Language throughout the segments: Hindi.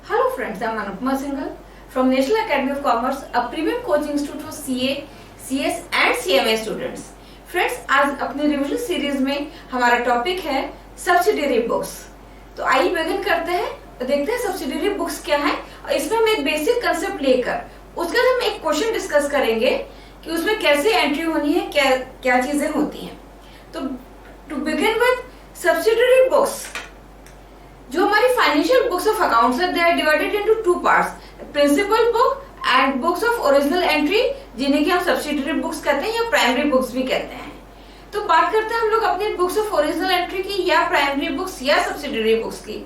Hello friends, I am Anupama Singhal from National Academy of Commerce, a premium coaching institute for CA, CS and CMA students. Friends, आज अपने रिविजन सीरीज में हमारा टॉपिक है सब्सिडियरी बुक्स। तो आइए बिगिन करते हैं, देखते हैं सब्सिडियरी बुक्स क्या है और इसमें हम एक बेसिक कंसेप्ट लेकर उसके बाद हम एक क्वेश्चन डिस्कस करेंगे कि उसमें कैसे एंट्री होनी है, क्या क्या चीजें होती हैं। तो to begin with subsidiary books, जो हमारी फाइनेंशियल बुक्स ऑफ अकाउंट्स है, they are divided into two parts, principal book and books of original entry, जिन्हें कि हम सब्सिडियरी बुक्स कहते हैं या प्राइमरी बुक्स भी कहते हैं। तो बात करते हैं हम लोग अपनी बुक्स ऑफ ओरिजिनल एंट्री की या प्राइमरी बुक्स या सब्सिडियरी बुक्स की।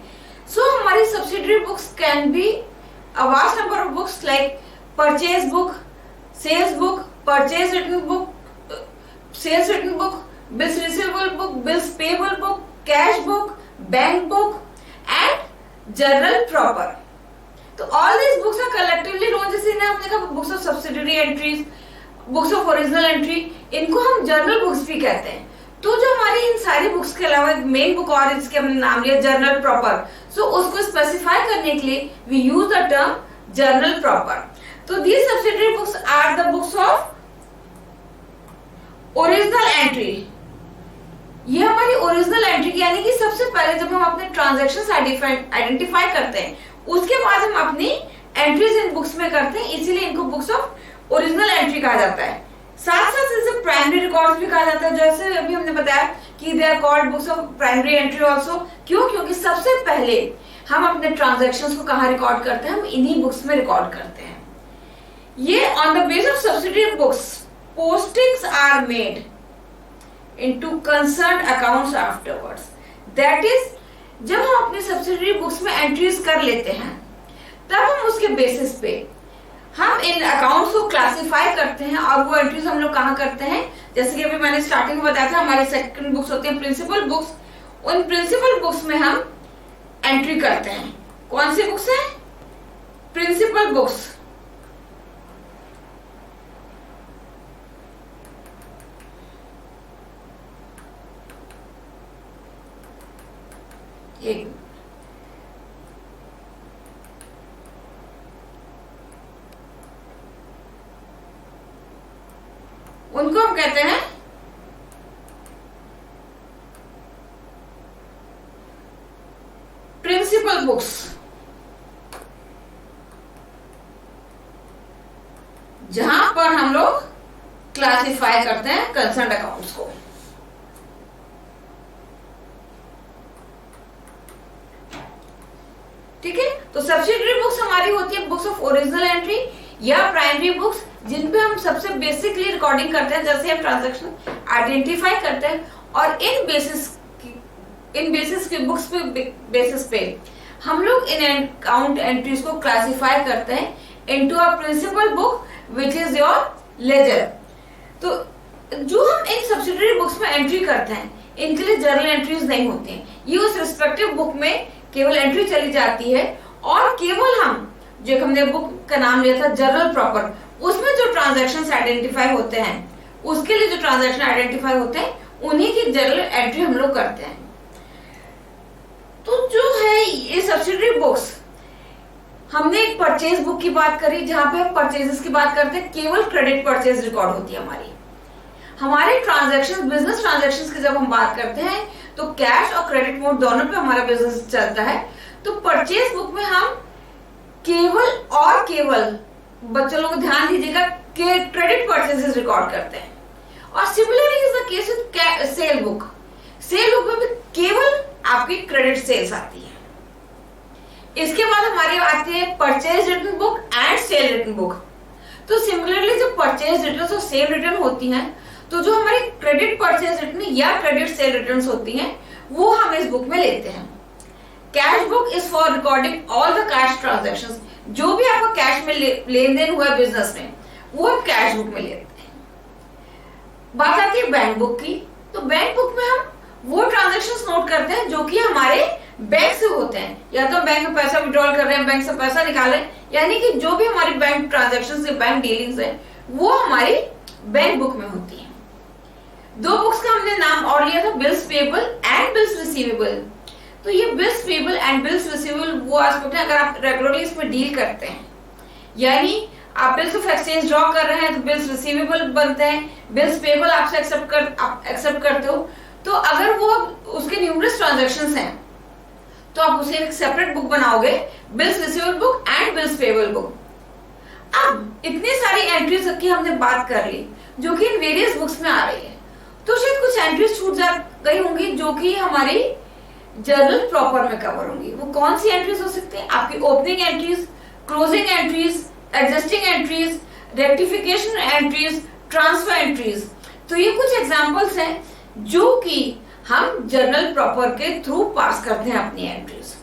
सो हमारी subsidiary books can be a vast number of books like purchase book, sales book, purchase return book, sales return book, bills receivable book, bills payable book, cash book, bank book and journal proper. तो all these books are collectively known, जैसे आपने कहा books of subsidiary entries, books of original entry, इनको हम journal books भी कहते हैं। तो जो हमारी इन सारी बुक्स के अलावा मेन बुक और इसके हमने नाम लिया जर्नल प्रॉपर, सो उसको स्पेसिफाई करने के लिए we use the term journal proper. तो these subsidiary books are the books of original entry. ये हमारी ओरिजिनल एंट्री की, यानी कि सबसे पहले जब हम अपने ट्रांजैक्शंस आइडेंटिफाई करते हैं उसके बाद हम अपनी एंट्रीज इन बुक्स में करते हैं, इसीलिए इनको बुक्स ऑफ ओरिजिनल एंट्री कहा जाता है। साथ साथ इसे प्राइमरी रिकॉर्ड्स भी कहा जाता है, जैसे अभी हमने बताया कि they are called books of primary entry also. क्यों? क्योंकि सबसे पहले हम अपने ट्रांजैक्शंस को कहाँ रिकॉर्ड करते हैं, हम इन्हीं बुक्स में रिकॉर्ड करते हैं। ये on the base of subsidiary books postings are made into concerned accounts afterwards. That is, जब हम अपनी सब्सिडियरी बुक्स में एंट्रीज कर लेते हैं तब हम उसके बेसिस पे हम इन अकाउंट्स को क्लासिफाई करते हैं और वो एंट्रीज हम लोग कहाँ करते हैं, जैसे कि अभी मैंने स्टार्टिंग में बताया था हमारे सेकंड बुक्स होते हैं प्रिंसिपल बुक्स। उन प्रिंसिपल बुक्स में हम एंट्री करते हैं। कौन सी बुक्स है? Principal books. उनको हम कहते हैं प्रिंसिपल बुक्स, जहां पर हम लोग क्लासिफाई करते हैं कंसर्न्ड अकाउंट्स को। ठीक है, तो सब्सिडियरी बुक्स हमारी होती है बुक्स ऑफ ओरिजिनल एंट्री या प्राइमरी बुक्स, जिन पे हम सबसे बेसिकली रिकॉर्डिंग करते हैं, जैसे हम ट्रांजैक्शन आइडेंटिफाई करते हैं और इन बेसिस की बुक्स पे बेसिस पे हम लोग इन अकाउंट एंट्रीज को क्लासिफाई करते हैं into a principal book which is your ledger. तो जो हम इन सब्सिडियरी बुक्स में एंट्री करते हैं इनके लिए जर्नल एंट्रीज नहीं होती हैं, ये उस रिस्पेक्टिव बुक में केवल एंट्री चली जाती है और केवल हम जो हमने बुक का नाम लिया था जर्नल प्रॉपर, उसमें जो ट्रांजैक्शंस आइडेंटिफाई होते हैं, उसके लिए जो ट्रांजैक्शन आइडेंटिफाई होते हैं उन्हीं की जर्नल एंट्री हम लोग करते हैं। तो जो है ये सब्सिडियरी बुक्स, हमने एक परचेज बुक की बात करी जहां पे हम परचेजेस की बात करते हैं, केवल क्रेडिट परचेज रिकॉर्ड होती है हमारी। हमारे ट्रांजैक्शन, बिजनेस ट्रांजैक्शंस की जब हम बात करते हैं तो कैश और क्रेडिट मोड दोनों पे हमारा बिजनेस चलता है। तो परचेज बुक में हम केवल और केवल, बच्चों लोग ध्यान दीजिएगा, कि क्रेडिट परचेजेस रिकॉर्ड करते हैं। और similarly is the case with cell book. Cell book में भी केवल आपकी क्रेडिट सेल्स आती है। इसके बाद हमारी आती है purchase return book and cell return book. तो सिमिलरली जब परचेज रिटर्न और सेल रिटर्न होती हैं, तो जो हमारी क्रेडिट परचेज रिटर्न या क्रेडिट सेल रिटर्न्स होती हैं वो हम इस बुक में लेते हैं। Cash book is for recording all the cash transactions, जो भी आपका कैश में लेन देन हुआ है बिजनेस में, वो हम कैश बुक में लेते हैं। बात आती है बैंक बुक की। तो बैंक बुक में हम वो ट्रांजैक्शंस नोट करते हैं जो कि हमारे बैंक से होते हैं, या तो हम बैंक में पैसा विड्रॉल कर रहे हैं, बैंक से पैसा निकाले, यानी कि जो भी हमारी बैंक ट्रांजैक्शंस या बैंक डीलिंग्स है वो हमारी बैंक बुक में होती है। दो बुक्स का हमने नाम और लिया था, bills payable and bills receivable. तो ये bills payable and bills receivable वो एस्पेक्ट है अगर आप रेगुलरली इसमें डील करते हैं, यानी आप बिल्स ऑफ एक्सचेंज ड्रॉ कर रहे हैं तो बिल्स रिसीवेबल बनते हैं, बिल्स पेबल आपसे एक्सेप्ट करते हो, तो अगर वो उसके न्यूमरस ट्रांजैक्शंस हैं तो आप उसे एक सेपरेट बुक बनाओगे, bills receivable book and bills payable book. अब इतनी सारी एंट्रीज की हमने बात कर ली जो कि इन वेरियस बुक्स में आ रही है, तो शायद कुछ एंट्रीज छूट जा गई होंगी जो कि हमारी जर्नल प्रॉपर में कवर होंगी। वो कौन सी एंट्रीज हो सकती है? आपकी opening entries, closing entries, adjusting entries, rectification entries, transfer entries. तो ये कुछ एग्जांपल्स हैं जो कि हम जर्नल प्रॉपर के थ्रू पास करते हैं अपनी एंट्रीज।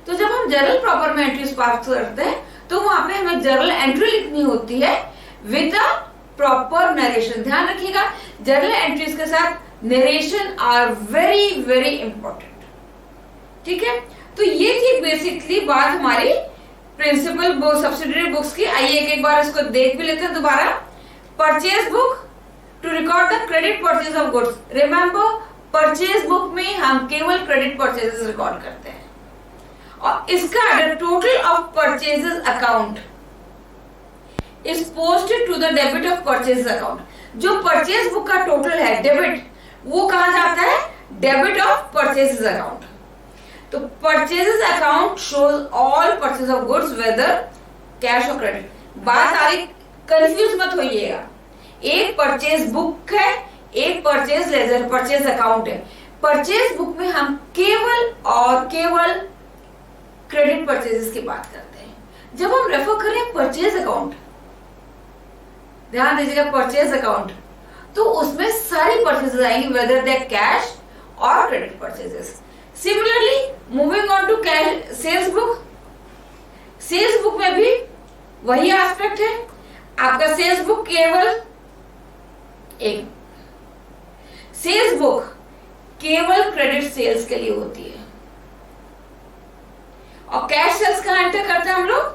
तो जब हम जर्नल प्रॉपर में एंट्रीज पास करते हैं तो वहां पे हमें जर्नल एंट्री लिखनी होती है विद अ प्रॉपर नरेशन। ध्यान रखिएगा, जर्नल एंट्रीज के साथ narration are very very important. ठीक है, तो ये थी बेसिकली बात हमारी प्रिंसिपल बुक, सब्सिडियरी बुक्स की। आइए एक बार इसको देख भी लेते हैं दोबारा। Purchase book to record the credit purchase of goods. Remember, purchase book में हम केवल क्रेडिट परचेजेस रिकॉर्ड करते हैं और इसका total of purchases account is posted to the debit of purchase account. जो परचेज बुक का टोटल है डेबिट, वो कहा जाता है डेबिट ऑफ परचेज अकाउंट। तो purchases account shows all purchase of goods whether cash और क्रेडिट। बात आ रही, कंफ्यूज मत होइएगा, एक परचेज बुक है, एक परचेज लेजर परचेज अकाउंट है। परचेज बुक में हम केवल और केवल क्रेडिट परचेजेस की बात करते हैं। जब हम रेफर करें परचेज अकाउंट, ध्यान दीजिएगा, परचेज अकाउंट, तो उसमें सारी परचेजेस आएंगी वेदर दे कैश और credit purchases. Similarly moving on to cash sales book, sales book में भी वही एस्पेक्ट है। आपका सेल्स बुक केवल एक सेल्स बुक केवल क्रेडिट सेल्स के लिए होती है और कैश सेल्स कहां एंटर करते हैं हम लोग?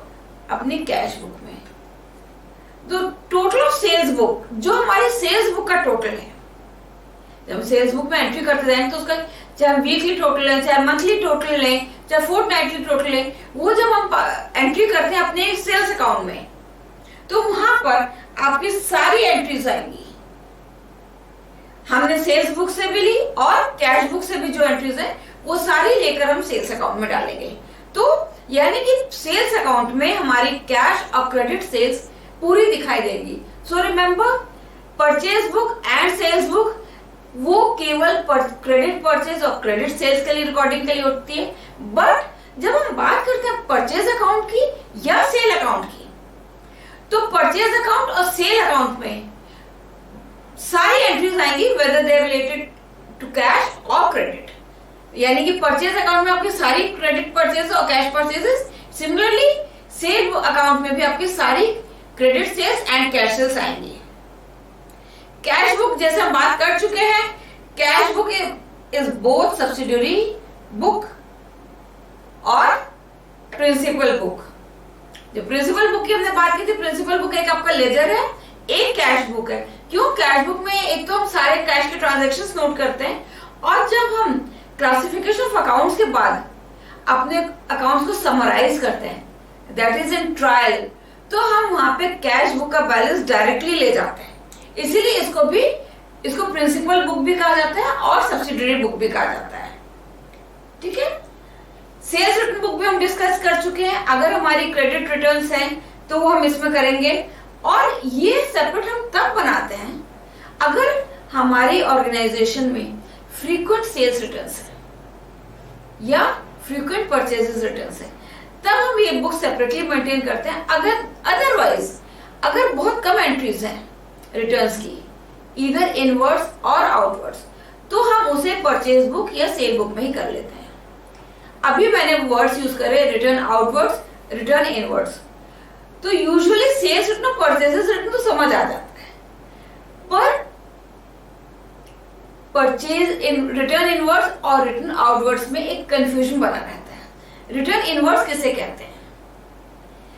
अपनी कैश बुक में। तो टोटल ऑफ सेल्स बुक, जो हमारी सेल्स बुक का टोटल है, जब हम सेल्स बुक में एंट्री करते हैं तो उसका चाहे वीकली टोटल है, चाहे मंथली टोटल लें, चाहे फोर्टनाइटली टोटल लें, वो जब हम एंट्री करते हैं अपने सेल्स अकाउंट में तो वहां पर आपकी सारी एंट्रीज आएंगी। हमने सेल्स बुक से भी ली और कैश बुक से भी जो एंट्रीज है वो सारी लेकर हम सेल्स अकाउंट में डालेंगे। तो यानी कि सेल्स अकाउंट में हमारी कैश और क्रेडिट सेल्स पूरी दिखाई देगी। So remember, purchase book and sales book वो केवल क्रेडिट परचेज और क्रेडिट सेल्स के लिए रिकॉर्डिंग के लिए होती है। बट जब हम बात करते हैं परचेज अकाउंट की या सेल अकाउंट की, तो परचेज अकाउंट और सेल अकाउंट में सारी एंट्रीज आएंगी whether they related to cash और क्रेडिट। यानी कि परचेज अकाउंट में आपकी सारी क्रेडिट परचेज और cash purchases, similarly sale account में भी आपकी सारी credit sales and cash sales आएंगी। कैश बुक जैसे हम बात कर चुके हैं, cash book is both subsidiary book और प्रिंसिपल बुक। जो प्रिंसिपल बुक की हमने बात की थी, प्रिंसिपल बुक एक आपका लेजर है, एक कैश बुक है। क्यों? कैश बुक में एक तो हम सारे कैश के ट्रांजैक्शंस नोट करते हैं और जब हम क्लासिफिकेशन ऑफ अकाउंट्स के बाद अपने अकाउंट्स को समराइज करते हैं, दैट इज इन ट्रायल, तो हम वहां पे कैश बुक का बैलेंस डायरेक्टली ले जाते हैं। इसीलिए इसको प्रिंसिपल बुक भी कहा जाता है और सब्सिडियरी बुक भी कहा जाता है। ठीक है, सेल्स रिटर्न बुक भी हम डिस्कस कर चुके हैं। अगर हमारी क्रेडिट रिटर्न्स हैं तो वो हम इसमें करेंगे और ये सेपरेट हम तब बनाते हैं अगर हमारी ऑर्गेनाइजेशन में फ्रीक्वेंट सेल्स रिटर्न्स है या फ्रीक्वेंट परचेजेस रिटर्न्स है, तब हम ये बुक सेपरेटली मेंटेन करते हैं। अगर अदरवाइज अगर बहुत कम एंट्रीज हैं रिटर्न्स की, इधर इनवर्ड्स और आउटवर्ड्स, तो हम उसे परचेज बुक या सेल बुक में ही कर लेते हैं। अभी मैंने वर्ड्स यूज करे, रिटर्न आउटवर्ड्स, रिटर्न इनवर्ड्स। तो यूजुअली सेल्स रिटर्न और परचेजेस रिटर्न तो समझ आ जाता है, पर परचेज इन रिटर्न इनवर्ड्स और रिटर्न आउटवर्ड्स में एक कंफ्यूजन बना रहता है। रिटर्न इनवर्ड्स किसे कहते हैं?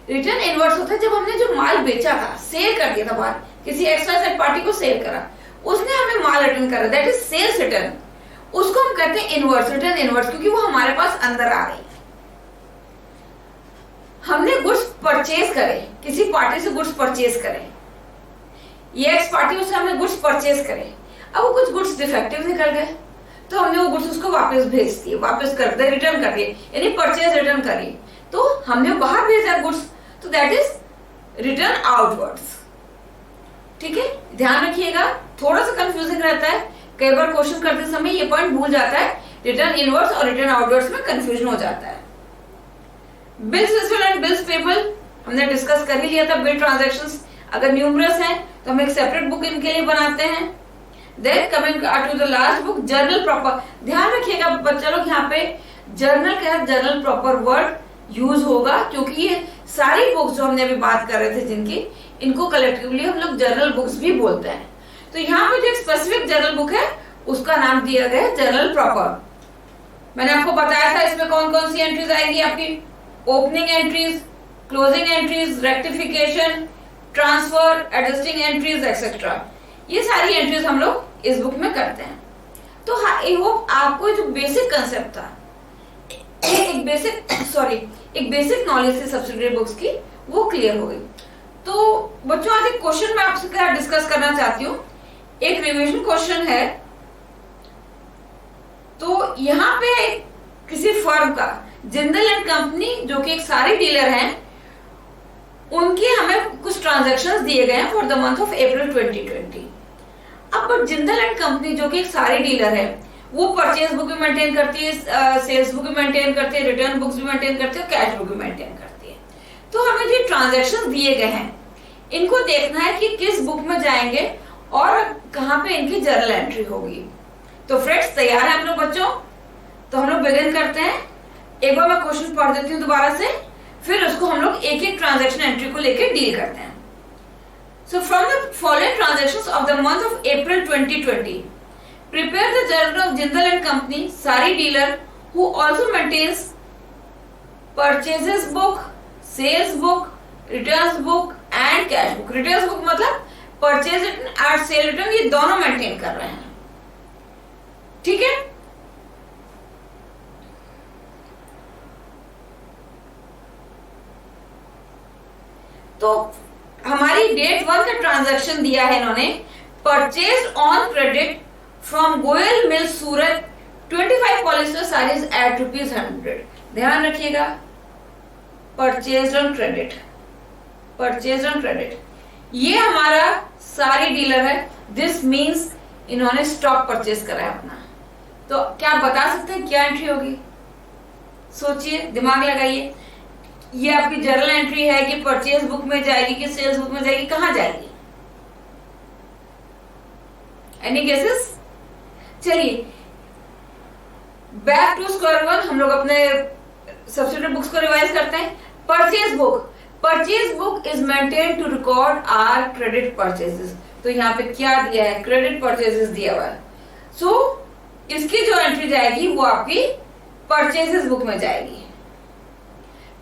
रिटर्न इनवर्ड्स होता है जब हमने जो माल बेचा था, सेल कर दिया था बाहर, किसी एक्स्ट्रा पार्टी को सेल करा, उसने हमें माल रिटर्न करा, दैट इज सेल्स रिटर्न। उसको हम कहते हैं इनवर्स, रिटर्न इनवर्स, क्योंकि वो हमारे पास अंदर आ रही है। हमने गुड्स परचेज करे, किसी पार्टी से गुड्स परचेज करें, ये एक्स पार्टी उससे हमने गुड्स परचेज करे, अब वो कुछ गुड्स डिफेक्टिव निकल गए, तो हमने वो गुड्स उसको वापस भेज दिए, वापस कर दिए, रिटर्न कर दिए, यानी परचेज रिटर्न करी, तो हमने बाहर भेजा गुड्स, तो दैट इज रिटर्न आउटवर्ड्स। ठीक है, ध्यान रखिएगा, थोड़ा सा कंफ्यूजिंग रहता है, कई बार क्वेश्चन करते समय ये पॉइंट भूल जाता है, रिटर्न इनवर्ड्स और रिटर्न आउटवर्ड्स में कंफ्यूजन हो जाता है। Bills received and bills payable हमने डिस्कस कर ही लिया था। बिल ट्रांजैक्शंस अगर न्यूमरस हैं तो हम एक सेपरेट बुक इनके लिए बनाते हैं। Then coming to the last book, journal proper. ध्यान रखिएगा बच्चा लोग, यहाँ पे जर्नल का जर्नल प्रॉपर वर्ड यूज होगा, क्योंकि ये सारी बुक्स जो हमने अभी बात कर रहे थे जिनकी, इनको कलेक्टिवली हम लोग जर्नल बुक्स भी बोलते हैं। तो यहाँ पे जो एक स्पेसिफिक जर्नल बुक है उसका नाम दिया गया है जर्नल प्रॉपर। मैंने आपको बताया था इसमें कौन कौन सी एंट्रीज आएंगी आपकी, opening entries, closing entries, rectification, transfer, adjusting entries etcetera, ये सारी एंट्रीज हम लोग इस बुक में करते हैं। तो आई होप आपको जो बेसिक कंसेप्ट था, एक बेसिक नॉलेज थी सब्सिडियरी बुक्स की, वो क्लियर हो गई। तो बच्चों आज एक क्वेश्चन मैं आपसे क्या डिस्कस करना चाहती हूँ, एक रिवीजन क्वेश्चन है। तो यहाँ पे किसी फर्म का, जिंदल एंड कंपनी जो कि एक सारी डीलर हैं, उनके हमें कुछ ट्रांजैक्शंस दिए गए हैं for the month of April 2020। अब जिंदल एंड कंपनी जो कि एक सारी डीलर है, वो परचेज बुक भी मेंटेन करती है, सेल्स बुक भी मेंटेन करती है, रिटर्न बुक्स भी मेंटेन करती है, कैश बुक भी मेंटेन करती है। तो हमें जो ट्रांजैक्शंस दिए गए हैं इनको देखना है कि किस बुक में जाएंगे और कहाँ पे इनकी जर्नल एंट्री होगी। तो फ्रेंड्स तैयार है हम लोग बच्चों? तो हम लोग बिगिन करते हैं। एक बार मैं क्वेश्चन पढ़ देती हूँ दोबारा से, फिर उसको हम लोग एक एक ट्रांजैक्शन एंट्री को लेकर डील करते हैं। So from the following transactions of the month of April 2020, prepare the journal of Jindal and Company, Sari dealer, who also maintains purchases book, sales book, returns book and cash book. Returns book मतलब purchase return और sale return, ये दोनों मेंटेन कर रहे हैं। ठीक है, तो हमारी डेट 1 का ट्रांजैक्शन दिया है इन्होंने, purchase on credit from Goyal mill Surat 25 polyester saris at ₹100। ध्यान रखिएगा, purchase on credit, purchase on credit, ये हमारा सारी डीलर है। दिस मींस इन्होंने स्टॉक परचेज करा है अपना। तो क्या आप बता सकते हैं क्या एंट्री होगी? सोचिए, दिमाग लगाइए। ये आपकी जर्नल एंट्री है कि परचेज बुक में जाएगी कि सेल्स बुक में जाएगी, कहां जाएगी? Any guesses? चलिए बैक टू स्क्वायर वन, हम लोग अपने सब्सिडियरी बुक्स को रिवाइज करते हैं। Purchase book is maintain to record our credit purchases. तो यहाँ पे क्या दिया है? क्रेडिट परचेजेस दिया हुआ है। सो इसकी जो एंट्री जाएगी वो आपकी परचेजेस बुक में जाएगी।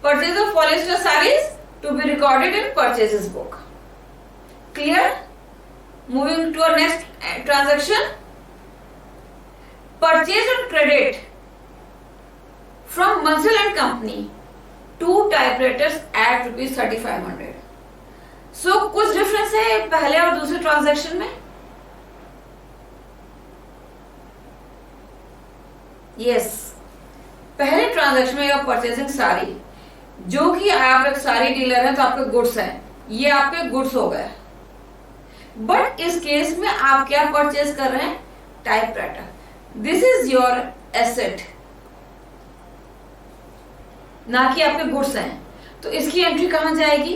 Purchase of polyester sarees to be recorded in purchases book. Clear? Moving to our next transaction. Purchase on credit from Mansell and Company 2 typewriters at ₹3,500. So कुछ डिफरेंस है पहले और दूसरे ट्रांजैक्शन में? Yes. पहले ट्रांजैक्शन में आप परचेजिंग साड़ी, जो कि आप एक सारी डीलर है तो आपके गुड्स हैं, ये आपके गुड्स हो गए। बट इस केस में आप क्या परचेज कर रहे हैं? Typewriter. This is your asset, ना कि आपके गुड्स हैं। तो इसकी एंट्री कहां जाएगी?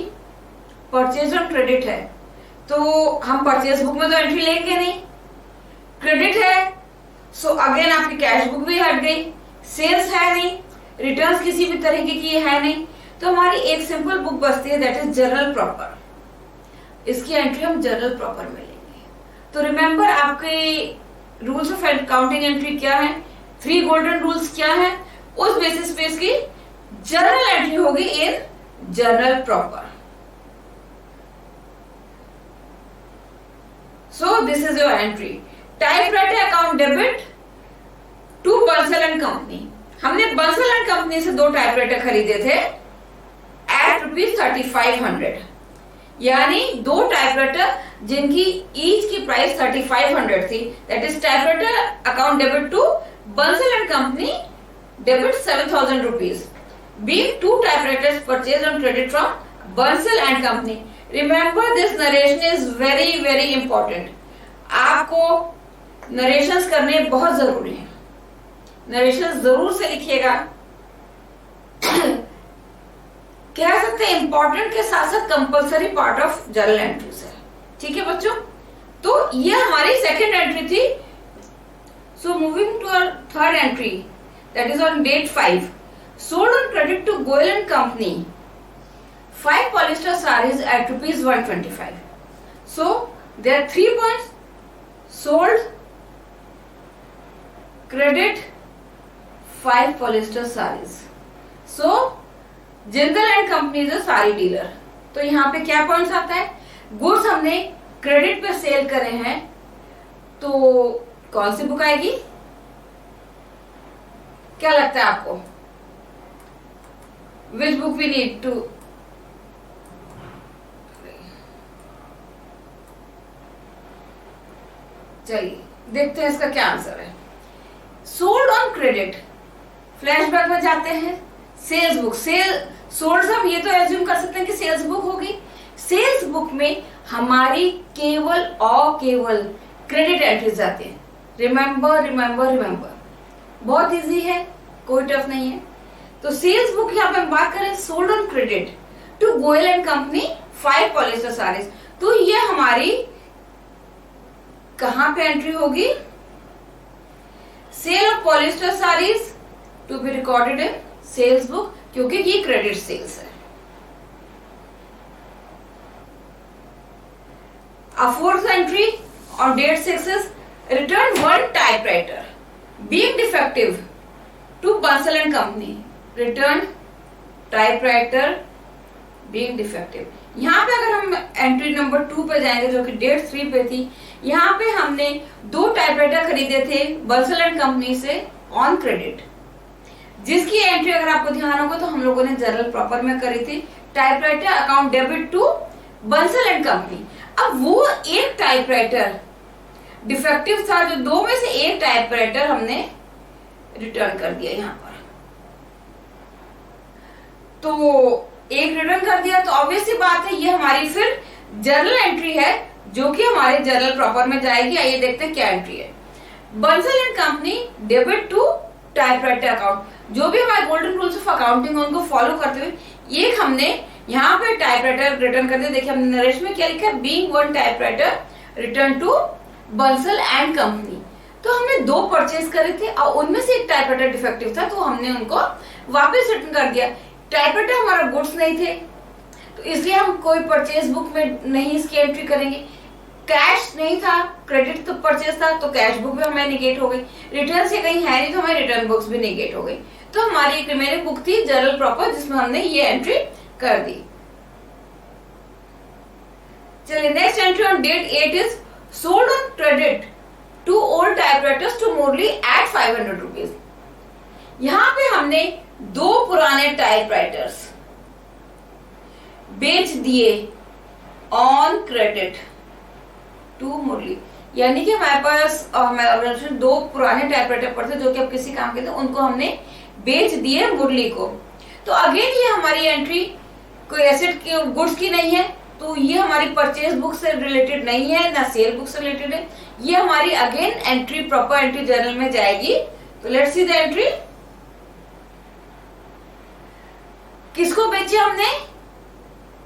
परचेज ऑन क्रेडिट है, तो हम परचेज बुक में तो एंट्री लेंगे नहीं, क्रेडिट है, सो अगेन आपकी कैश बुक भी हट गई, सेल्स है नहीं, रिटर्न्स किसी भी तरीके की है नहीं, तो हमारी एक सिंपल बुक बचती है, दैट इज जर्नल प्रॉपर। इसकी एंट्री हम जर्नल प्रॉपर में लेंगे। तो रिमेंबर आपके रूल्स ऑफ अकाउंटिंग एंट्री क्या है, 3 गोल्डन रूल्स क्या है, उस बेसिस पे इसकी जर्नल एंट्री होगी in journal proper. So this is your entry. Typewriter account debit Bansal and company, हमने बंसल एंड कंपनी से 2 टाइपराइटर खरीदे थे एट ₹3500, यानी 2 टाइपराइटर जिनकी ईच की प्राइस 3500 थी, that is typewriter account debit to Bansal and company debit 7000 rupees, being 2 typewriters purchased on credit from Bansal and Company. Remember this narration is very very important. आपको नरेशंस करने बहुत जरूरी है, नरेशन जरूर से लिखिएगा। कह सकते हैं इंपॉर्टेंट के साथ साथ compulsory part of journal entries है, ठीक है बच्चों। तो ये हमारी सेकेंड एंट्री थी। So moving to our third entry, that is on date 5, sold on credit to Goyal and Company 5 polyester sarees at ₹125. So there are 3 points: sold, credit, 5 polyester sarees. So Jindal and company is a sari dealer. तो यहाँ पे क्या पॉइंट्स आता है? गुड्स हमने क्रेडिट पे सेल करे हैं, तो कौन सी बुक आएगी? क्या लगता है आपको? Which book we need to? चलिए देखते हैं इसका क्या आंसर है। सोल्ड ऑन क्रेडिट, फ्लैशबैक में जाते हैं, सेल्स बुक, सोल्ड हम ये तो एज्यूम कर सकते हैं कि सेल्स बुक होगी। सेल्स बुक में हमारी केवल और केवल क्रेडिट एंट्रीज आते हैं। रिमेंबर रिमेंबर रिमेंबर, बहुत इजी है, कोई टफ नहीं है। तो सेल्स बुक यहाँ पे हम बात करें, sold on credit to Goyal and company 5 polyester saris, तो ये हमारी कहां पे एंट्री होगी? Sale of polyester saris to be recorded in sales book, क्योंकि ये क्रेडिट सेल्स है। A fourth entry on date 6 is return 1 typewriter being defective to Bansal and Company. Return typewriter being defective. यहाँ पे अगर हम एंट्री नंबर 2 पे जाएंगे जो कि डेट 3 पे थी, यहाँ पे हमने 2 टाइपराइटर खरीदे थे बंसल एंड कंपनी से ऑन क्रेडिट, जिसकी एंट्री अगर आपको ध्यान होगा तो हम लोगों ने जर्नल प्रॉपर में करी थी, typewriter account debit to Bansal and company. अब वो एक टाइपराइटर डिफेक्टिव था, जो 2 में से एक टाइपराइटर हमने रिटर्न कर दिया यहाँ पर। तो एक रिटर्न कर दिया, तो ऑब्वियस सी बात है ये हमारी फिर जर्नल एंट्री है जो कि हमारे जर्नल प्रॉपर में जाएगी। आइए देखते हैं क्या एंट्री है। Bansal and company debit to typewriter account, जो भी हमारे गोल्डन रूल्स ऑफ अकाउंटिंग उनको फॉलो करते हुए एक हमने यहाँ पे टाइपराइटर रिटर्न कर दिया। देखिए हमने नरेश में क्या लिखा है, being 1 typewriter return to Bansal and company. तो हमने 2 परचेज करे थे और उनमें से एक टाइपराइटर डिफेक्टिव था, तो हमने उनको वापस रिटर्न कर दिया। टाइपराइटर हमारा गुड्स नहीं थे, तो इसलिए हम कोई परचेज बुक में नहीं इसकी एंट्री करेंगे। कैश नहीं था, क्रेडिट तो परचेज था, तो कैश बुक भी हमारी निगेट हो गई। रिटर्न से कहीं है नहीं, तो हमारी रिटर्न बुक्स भी निगेट हो गई। तो हमारी एक रिमेनिंग बुक थी जर्नल प्रॉपर, जिसमें हमने ये एंट्री कर दी। चलिए next entry on date 8 is sold on credit to old typewriters to Murali at 500 rupees. यहाँ पे हमने 2 पुराने टाइपराइटर्स बेच दिए ऑन क्रेडिट टू मुरली, यानी कि हमारे पास हमारे 2 पुराने टाइपराइटर पड़े थे जो कि अब किसी काम के थे, उनको हमने बेच दिए मुरली को। तो अगेन ये हमारी एंट्री कोई एसेट की गुड्स की नहीं है, तो ये हमारी परचेज बुक से रिलेटेड नहीं है, ना सेल बुक से रिलेटेड है। ये हमारी again entry proper entry journal में जाएगी। तो लेट्स सी द एंट्री। किसको बेचे हमने?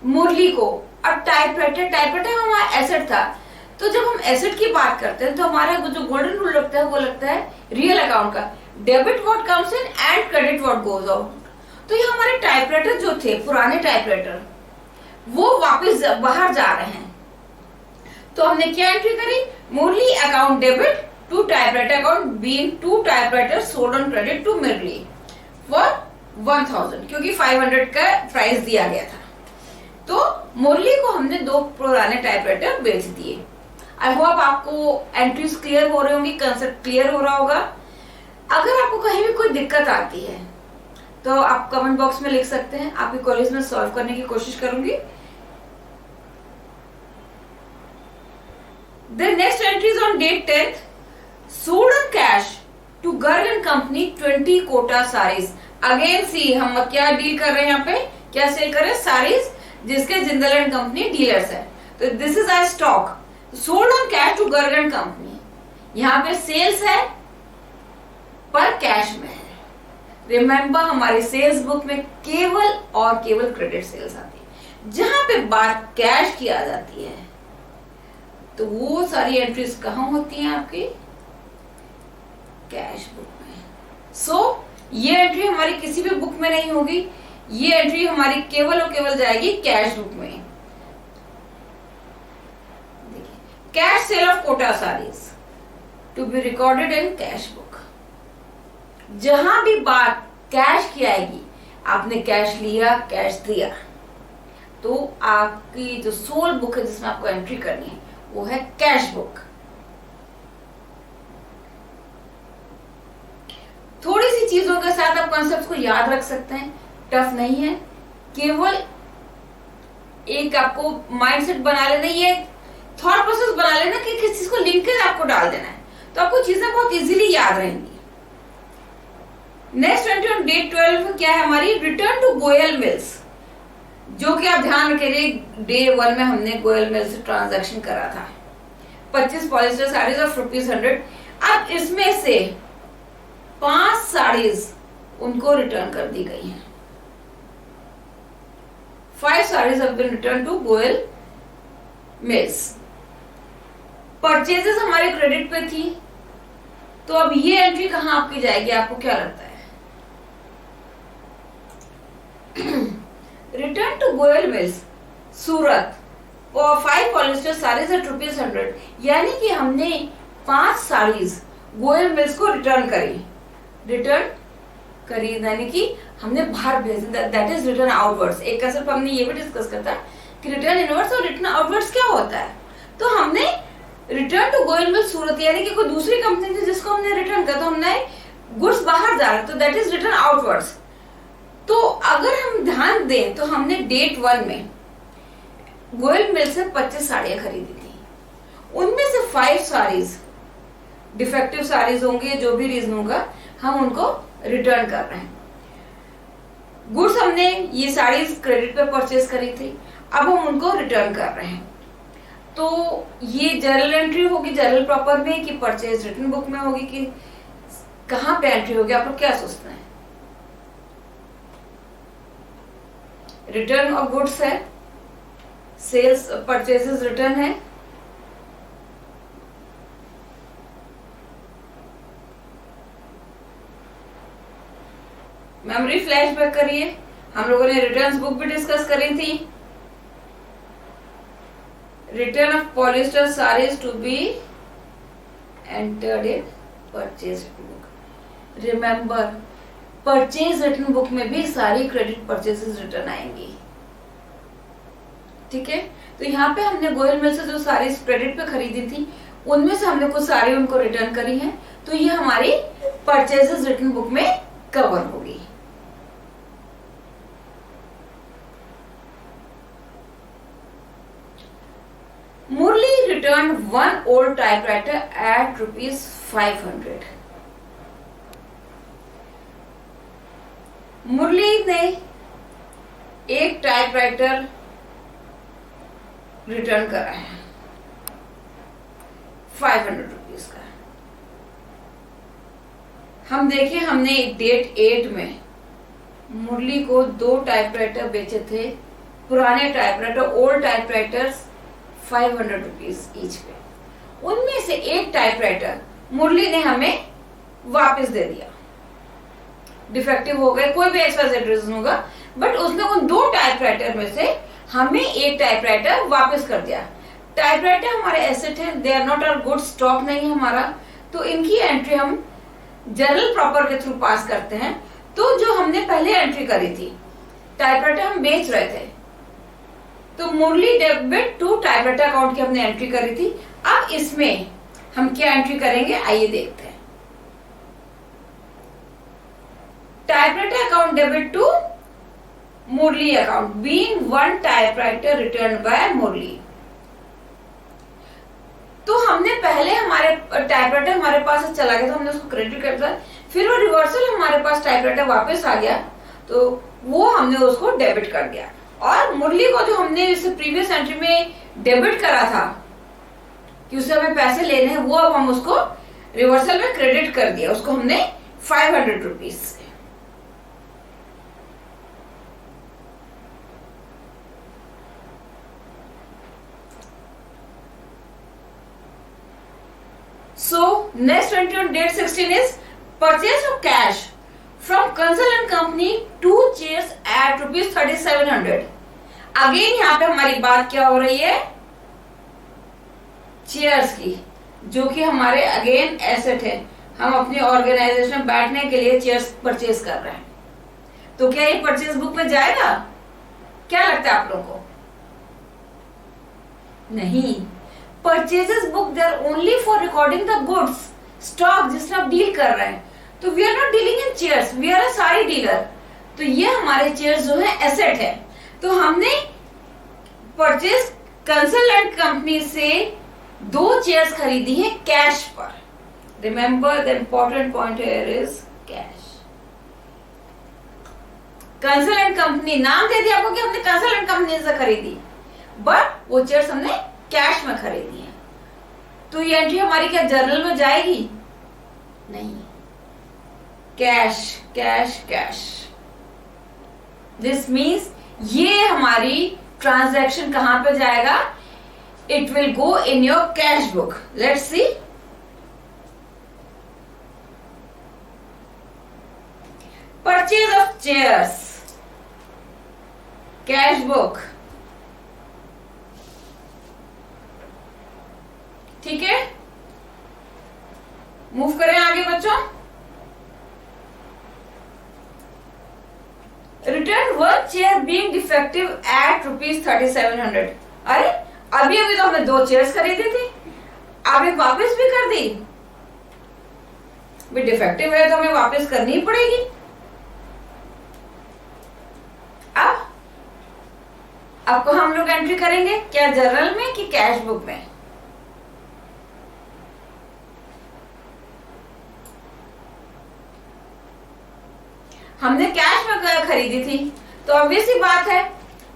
मुरली को। अब टाइपराइटर हमारा एसेट था, तो जब हम एसेट की बात करते हैं तो हमारा जो गोल्डन रूल लगता है वो लगता है रियल अकाउंट का, debit what comes in and credit what goes out. तो ये हमारे टाइपराइटर जो थे पुराने टाइपराइटर, वो वापस बाहर जा रहे हैं। तो हमने क्या एंट्री करी? Murli account debit to typewriter account being 2 typewriter sold on credit to Murli for 1000, क्योंकि 500 का प्राइस दिया गया था। तो मुरली को हमने 2 पुराने टाइपराइटर बेच दिए। आई होप आपको एंट्रीज क्लियर हो रही होंगी, कंसेप्ट क्लियर हो रहा होगा। अगर आपको कहीं भी कोई दिक्कत आती है तो आप कमेंट बॉक्स में लिख सकते हैं, आपके कॉलेज में सॉल्व करने की कोशिश करूंगी। The next entry is on date 10th. Sold on cash to Garg and Company 20 Kota saris. Again see हम क्या डील कर रहे हैं यहाँ पे, क्या सेल कर रहे हैं, साड़ीज जिसके जिंदल एंड कंपनी डीलर्स है। तो this is our stock sold on cash to Garg and company. यहाँ पे सेल्स है पर कैश में है। रिमेंबर हमारी सेल्स बुक में केवल और केवल क्रेडिट सेल्स आती है। जहां पे बात कैश की आ जाती है तो वो सारी एंट्रीज कहां होती हैं, आपकी कैश बुक में। सो ये एंट्री हमारी किसी भी बुक में नहीं होगी, ये एंट्री हमारी केवल और केवल जाएगी कैश बुक में। देखिए, cash sale of Kota saris to be recorded in cash book. जहां भी बात कैश की आएगी, आपने कैश लिया, कैश दिया, तो आपकी जो सोल बुक है जिसमें आपको एंट्री करनी है वो है कैश बुक। थोड़ी सी चीजों के साथ आप कॉन्सेप्ट को याद रख सकते हैं, टफ नहीं है। केवल एक आपको माइंडसेट बना लेना, ये थॉट प्रोसेस बना लेना कि किस चीज को लिंकेज आपको डाल देना है, तो आपको चीजें बहुत इजीली याद रहेंगी। नेक्स्ट एंट्री ऑन डेट 12 क्या है हमारी, रिटर्न टू गोयल मिल्स, जो कि आप ध्यान रखिए डे 1 में हमने गोयल मिल्स से ट्रांजैक्शन करा था। 25 पॉलिस्टर साड़ीज ऑफ ₹100। अब इसमें से 5 साड़ीज उनको रिटर्न कर दी गई हैं। 5 saris have been return to Goyal mills. Purchases हमारे क्रेडिट पे थी, तो अब ये एंट्री कहां आपकी जाएगी, आपको क्या लगता है? रिटर्न टू गोयल मिल्स सूरत और 5 पॉलिस्टर साड़ीज एट ₹100, यानी कि हमने 5 साड़ीज गोयल मिल्स को रिटर्न करी, यानी कि हमने बाहर भेज दी। That is return outwards. एक कंसेप्ट हमने ये भी डिस्कस करता है कि रिटर्न इनवर्ड्स और रिटर्न आउटवर्ड्स क्या होता है। तो हमने return to Goyal mills Surat, यानी कि कोई दूसरी कंपनी थी जिसको हमने रिटर्न किया, तो हमने गुड्स बाहर जा रहे, तो दैट इज रिटर्न आउटवर्ड्स। तो अगर हम ध्यान दें तो हमने डेट 1 में गोयल मिल से 25 साड़ियां खरीदी थी, उनमें से 5 साड़ीज डिफेक्टिव साड़ीज होंगी, जो भी रीजन होगा, हम उनको रिटर्न कर रहे हैं। गुड्स हमने ये साड़ीज क्रेडिट पे परचेज करी थी, अब हम उनको रिटर्न कर रहे हैं। तो ये जर्नल एंट्री होगी जर्नल प्रॉपर में कि परचेज रिटर्न बुक में होगी, कि कहां पे एंट्री होगी, आप लोग क्या सोचते हैं? रिटर्न ऑफ गुड्स है, सेल्स परचेजेस रिटर्न है, मेमोरी फ्लैशबैक करिए। हम लोगों ने रिटर्न्स बुक भी डिस्कस करी थी। Return of polyester saris to be entered in purchase book. Remember, purchase return book में भी सारी क्रेडिट परचेजेस रिटर्न आएंगी, ठीक है। तो यहाँ पे हमने गोयल मिल से जो सारी क्रेडिट पे खरीदी थी, उनमें से हमने कुछ सारी उनको रिटर्न करी हैं, तो ये हमारी परचेजेस रिटर्न बुक में कवर होगी। मुरली रिटर्न 1 ओल्ड टाइपराइटर एट ₹500। मुरली ने एक टाइपराइटर रिटर्न करा है ₹500 का। हम देखें, हमने डेट 8 में मुरली को 2 टाइपराइटर बेचे थे, पुराने टाइपराइटर, ओल्ड टाइपराइटर्स ₹500 ईच पे। उनमें से एक टाइपराइटर मुरली ने हमें वापस दे दिया, डिफेक्टिव हो गए, कोई भी एक्सवाइजेड रीजन होगा, बट उसने उन 2 टाइपराइटर में से हमें एक टाइपराइटर वापस कर दिया। टाइपराइटर हमारे एसेट है, they are not our good, stock नहीं है हमारा, तो इनकी एंट्री हम जर्नल प्रॉपर के थ्रू पास करते हैं। तो जो हमने पहले एंट्री करी थी, टाइपराइटर हम बेच रहे थे, तो मुरली डेबिट टू टाइपराइटर अकाउंट की हमने एंट्री करी थी। अब इसमें हम क्या एंट्री करेंगे, आइए देखते हैं। Typewriter account debit to Murli account, being one typewriter return by Murli. तो हमने पहले हमारे टाइपराइटर हमारे पास चला गया, तो हमने उसको क्रेडिट कर दिया, फिर वो रिवर्सल हमारे पास टाइपराइटर वापस आ गया, तो वो हमने उसको डेबिट कर दिया। और मुरली को जो हमने इस प्रीवियस एंट्री में डेबिट करा था कि उससे हमें पैसे लेने हैं, वो अब हम उसको रिवर्सल में क्रेडिट कर दिया, उसको हमने 500 रुपीज से। So next entry on date 16 is purchase of cash from Kansal and Company 2 chairs at rupees 3700। Again यहाँ पे हमारी बात क्या हो रही है, चेयर्स की, जो कि हमारे अगेन एसेट है। हम अपनी ऑर्गेनाइजेशन में बैठने के लिए चेयर्स परचेज कर रहे हैं, तो क्या ये परचेज बुक में जाएगा? क्या लगता है आप लोगों को? नहीं, purchases book they are only for recording the goods, stock जिसमें आप डील कर रहे हैं। तो we are not dealing in chairs, we are a sari dealer. तो ये हमारे चेयर्स जो है एसेट है। तो हमने परचेज कंसल एंड कंपनी से 2 चेयर्स खरीदी है कैश पर। Remember the important point here is cash. Kansal and company नाम दे दिया आपको कि हमने कंसल एंड कंपनी से खरीदी, बट वो चेयर्स हमने कैश में खरीदी है। तो ये एंट्री हमारी क्या जर्नल में जाएगी? नहीं, cash cash cash. This means ये हमारी ट्रांजैक्शन कहां पे जाएगा? It will go in your cash book. Let's see. Purchase of chairs, cash book, ठीक है। मूव करें आगे बच्चों। Return 1 chair being defective at rupees 3700। अरे अभी अभी तो हमने 2 चेयर्स खरीदी थी, आप एक वापस भी कर दी। भी डिफेक्टिव है तो हमें वापस करनी ही पड़ेगी। अब आपको हम लोग एंट्री करेंगे क्या जर्नल में कि कैश बुक में? हमने कैश में खरीदी थी, तो ऑब्वियस ही बात है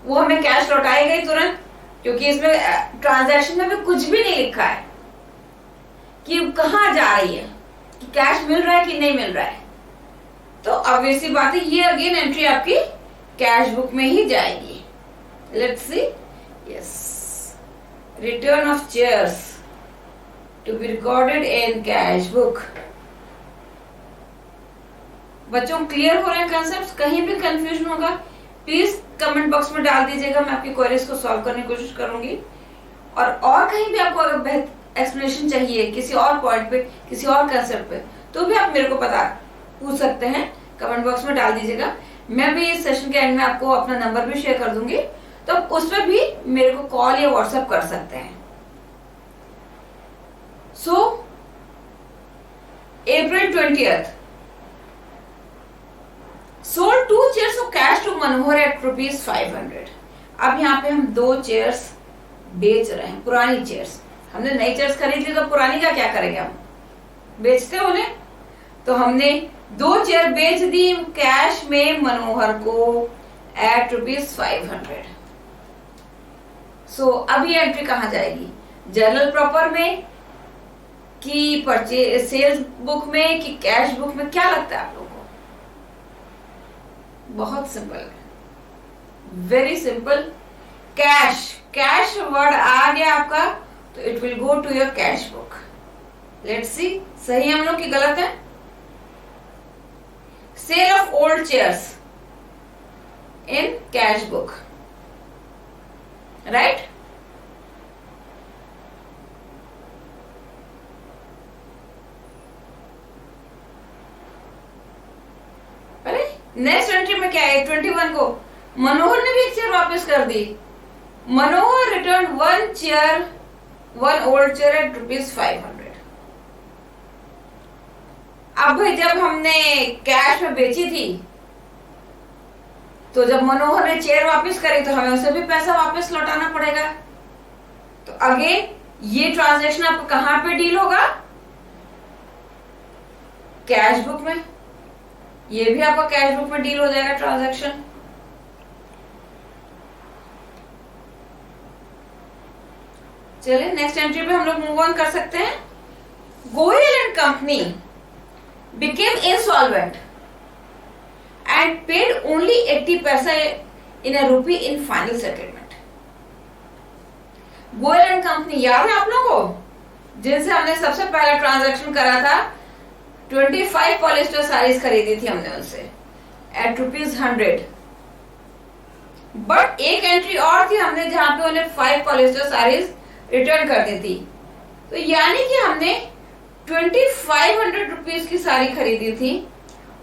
वो हमें कैश लौटाएगा ही तुरंत, क्योंकि इसमें ट्रांजैक्शन में भी कुछ भी नहीं लिखा है कि कहां जा रही है, कि कैश मिल रहा है कि नहीं मिल रहा है। तो ऑब्वियस ही बात है ये अगेन एंट्री आपकी कैश बुक में ही जाएगी। Let's see. Yes, return of chairs to be recorded in cash book. बच्चों क्लियर हो रहे हैं कंसेप्ट? कहीं भी कंफ्यूजन होगा प्लीज कमेंट बॉक्स में डाल दीजिएगा, मैं आपकी क्वेरीज को सॉल्व करने की कोशिश करूंगी। और कहीं भी आपको अगर एक्सप्लेनेशन चाहिए किसी और पॉइंट पे, किसी और कंसेप्ट पे, तो भी आप मेरे को पूछ सकते हैं, कमेंट बॉक्स में डाल दीजिएगा। मैं भी इस सेशन के एंड में आपको अपना नंबर भी शेयर कर दूंगी, तो उसमें भी मेरे को कॉल या व्हाट्सएप कर सकते हैं। So April 20th sold 2 chairs of cash to Manohar at rupees 500। अब यहाँ पे हम 2 चेयर्स बेच रहे हैं, पुरानी चेयर्स। हमने नई चेयर्स खरीद ली, तो पुरानी का क्या करेंगे? हम बेचते उन्हें। तो हमने 2 चेयर बेच दी कैश में मनोहर को एट रुपीज 500। सो अब ये एंट्री कहां जाएगी? जर्नल प्रॉपर में कि परचेज सेल्स बुक में कि कैश बुक में? क्या लगता है आप लोगों को? बहुत सिंपल है, very simple. Cash, cash word आ गया आपका, तो it will go to your cash book. Let's see, सही हम लोग की गलत है? Sale of old chairs in cash book, right? Next entry में क्या है? 21 को मनोहर ने भी एक चेयर वापस कर दी। Manohar return 1 chair, 1 old chair at rupees 500। अब भाई जब हमने कैश में बेची थी तो जब मनोहर ने चेयर वापस करी तो हमें उसे भी पैसा वापस लौटाना पड़ेगा। तो अगेन ये ट्रांजैक्शन आपको कहां पे डील होगा? कैश बुक में। ये भी आपका कैश बुक में डील हो जाएगा ट्रांजैक्शन। चलिए नेक्स्ट एंट्री पे हम लोग मूव ऑन कर सकते हैं। Goyal and company became insolvent and paid only 80 paisa in a rupee in final settlement. Goyal and company याद है आप लोगों को, जिनसे हमने सबसे पहला ट्रांजैक्शन करा था, 25 पॉलिस्टर साड़ीज खरीदी थी हमने उनसे एट ₹100। बट एक एंट्री और थी हमने जहां पे उन्हें 5 पॉलिस्टर साड़ीज रिटर्न कर दी थी। तो यानी कि हमने 2500 रुपीज की साड़ी खरीदी थी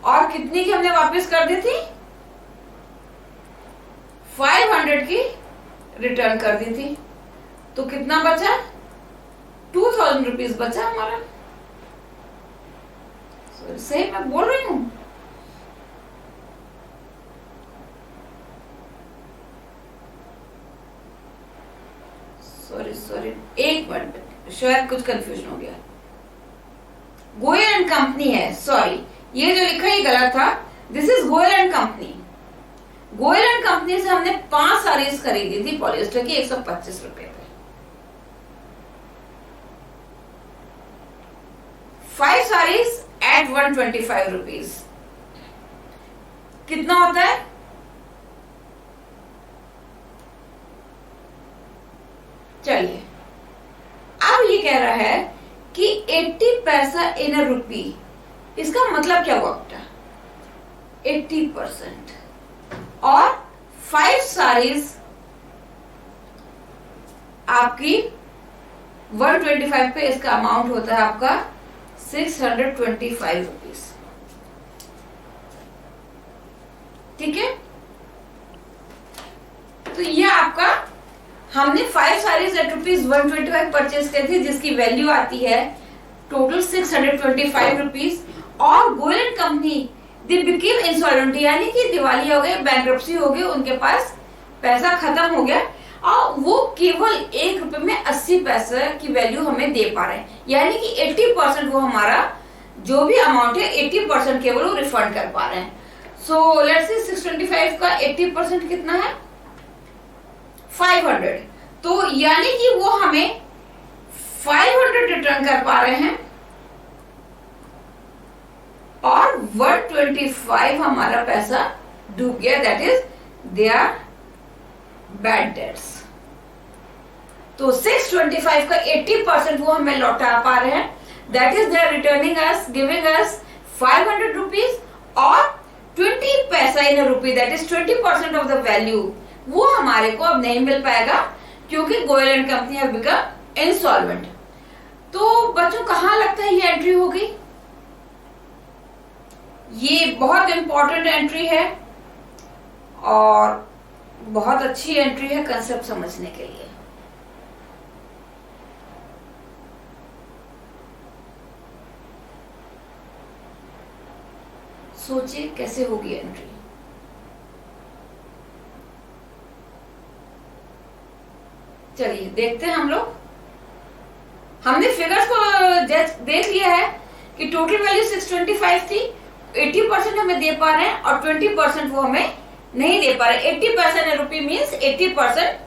और कितनी की हमने वापस कर दी थी? 500 की रिटर्न कर दी थी। तो कितना बचा? 2000 रुपीज बचा हमारा। सही मैं बोल रही हूं? सॉरी एक मिनट, शायद कुछ कंफ्यूजन हो गया। गोयल एंड कंपनी है, सॉरी ये जो लिखा है गलत था। This is Goyal and company. Goyal and company से हमने 5 साड़ीज खरीदी थी पॉलिस्टर की 125 रुपए पे। 5 साड़ीज एट 125 रुपीज कितना होता है? चलिए अब ये कह रहा है कि 80 पैसा इन अ रुपी, इसका मतलब क्या हुआ बेटा? 80%। और 5 साड़ीज आपकी 125 पे, इसका अमाउंट होता है आपका 625 रुपीज। ठीक है, तो ये आपका हमने 5 साड़ीज एट ₹125 परचेज की थी, जिसकी वैल्यू आती है टोटल 625 रुपीज। और Goyal and company they became insolvent, यानी कि दिवालिया हो गए, बैंक्रप्सी हो गई, उनके पास पैसा खत्म हो गया और वो केवल ₹1 में 80 पैसे की वैल्यू हमें दे पा रहे हैं। यानी कि 80% वो हमारा जो भी अमाउंट है 80% केवल वो रिफंड कर पा रहे हैं। सो लेट्स से 625 का 80% कितना है? 500। तो यानी कि वो हमें 500 रिटर्न कर पा रहे हैं और 125 हमारा पैसा डूब गया, that is they are bad debts. तो 625 का 80% वो हमें लौटा पा रहे हैं, that is they are returning us, giving us 500 rupees और 20 paisa in rupee, that is 20% of the value वो हमारे को अब नहीं मिल पाएगा क्योंकि Goyal and company have become insolvent. तो बच्चों कहां लगता है ये एंट्री होगी? ये बहुत इंपॉर्टेंट एंट्री है और बहुत अच्छी एंट्री है कंसेप्ट समझने के लिए। सोचिए कैसे होगी एंट्री। चलिए देखते हैं हम लोग। हमने फिगर्स को देख लिया है कि टोटल वैल्यू 625 थी, 80% हमें दे पा रहे हैं और 20% वो हमें नहीं दे पा रहे। 80% रुपी मीन्स 80%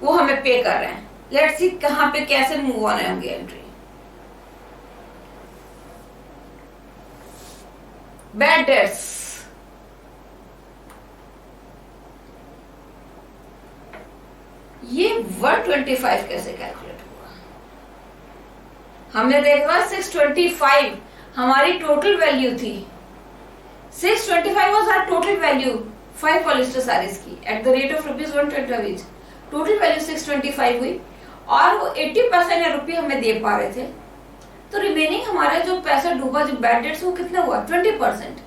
वो हमें पे कर रहे हैं। लेट्स सी कहां पे कैसे मूव ऑन होंगे एंट्री। बैड डेट्स, ये 125 कैसे कैलकुलेट हुआ? हमने देखा 625 हमारी टोटल वैल्यू थी। 625 was our total value 5 polyester saris की at the rate of ₹125 each. Total value 625 हुई और वो 80% रुपये हमें दे पा रहे थे। तो रिमेनिंग हमारा जो पैसा डूबा, जो बैड डेट्स, वो कितना हुआ? 20%।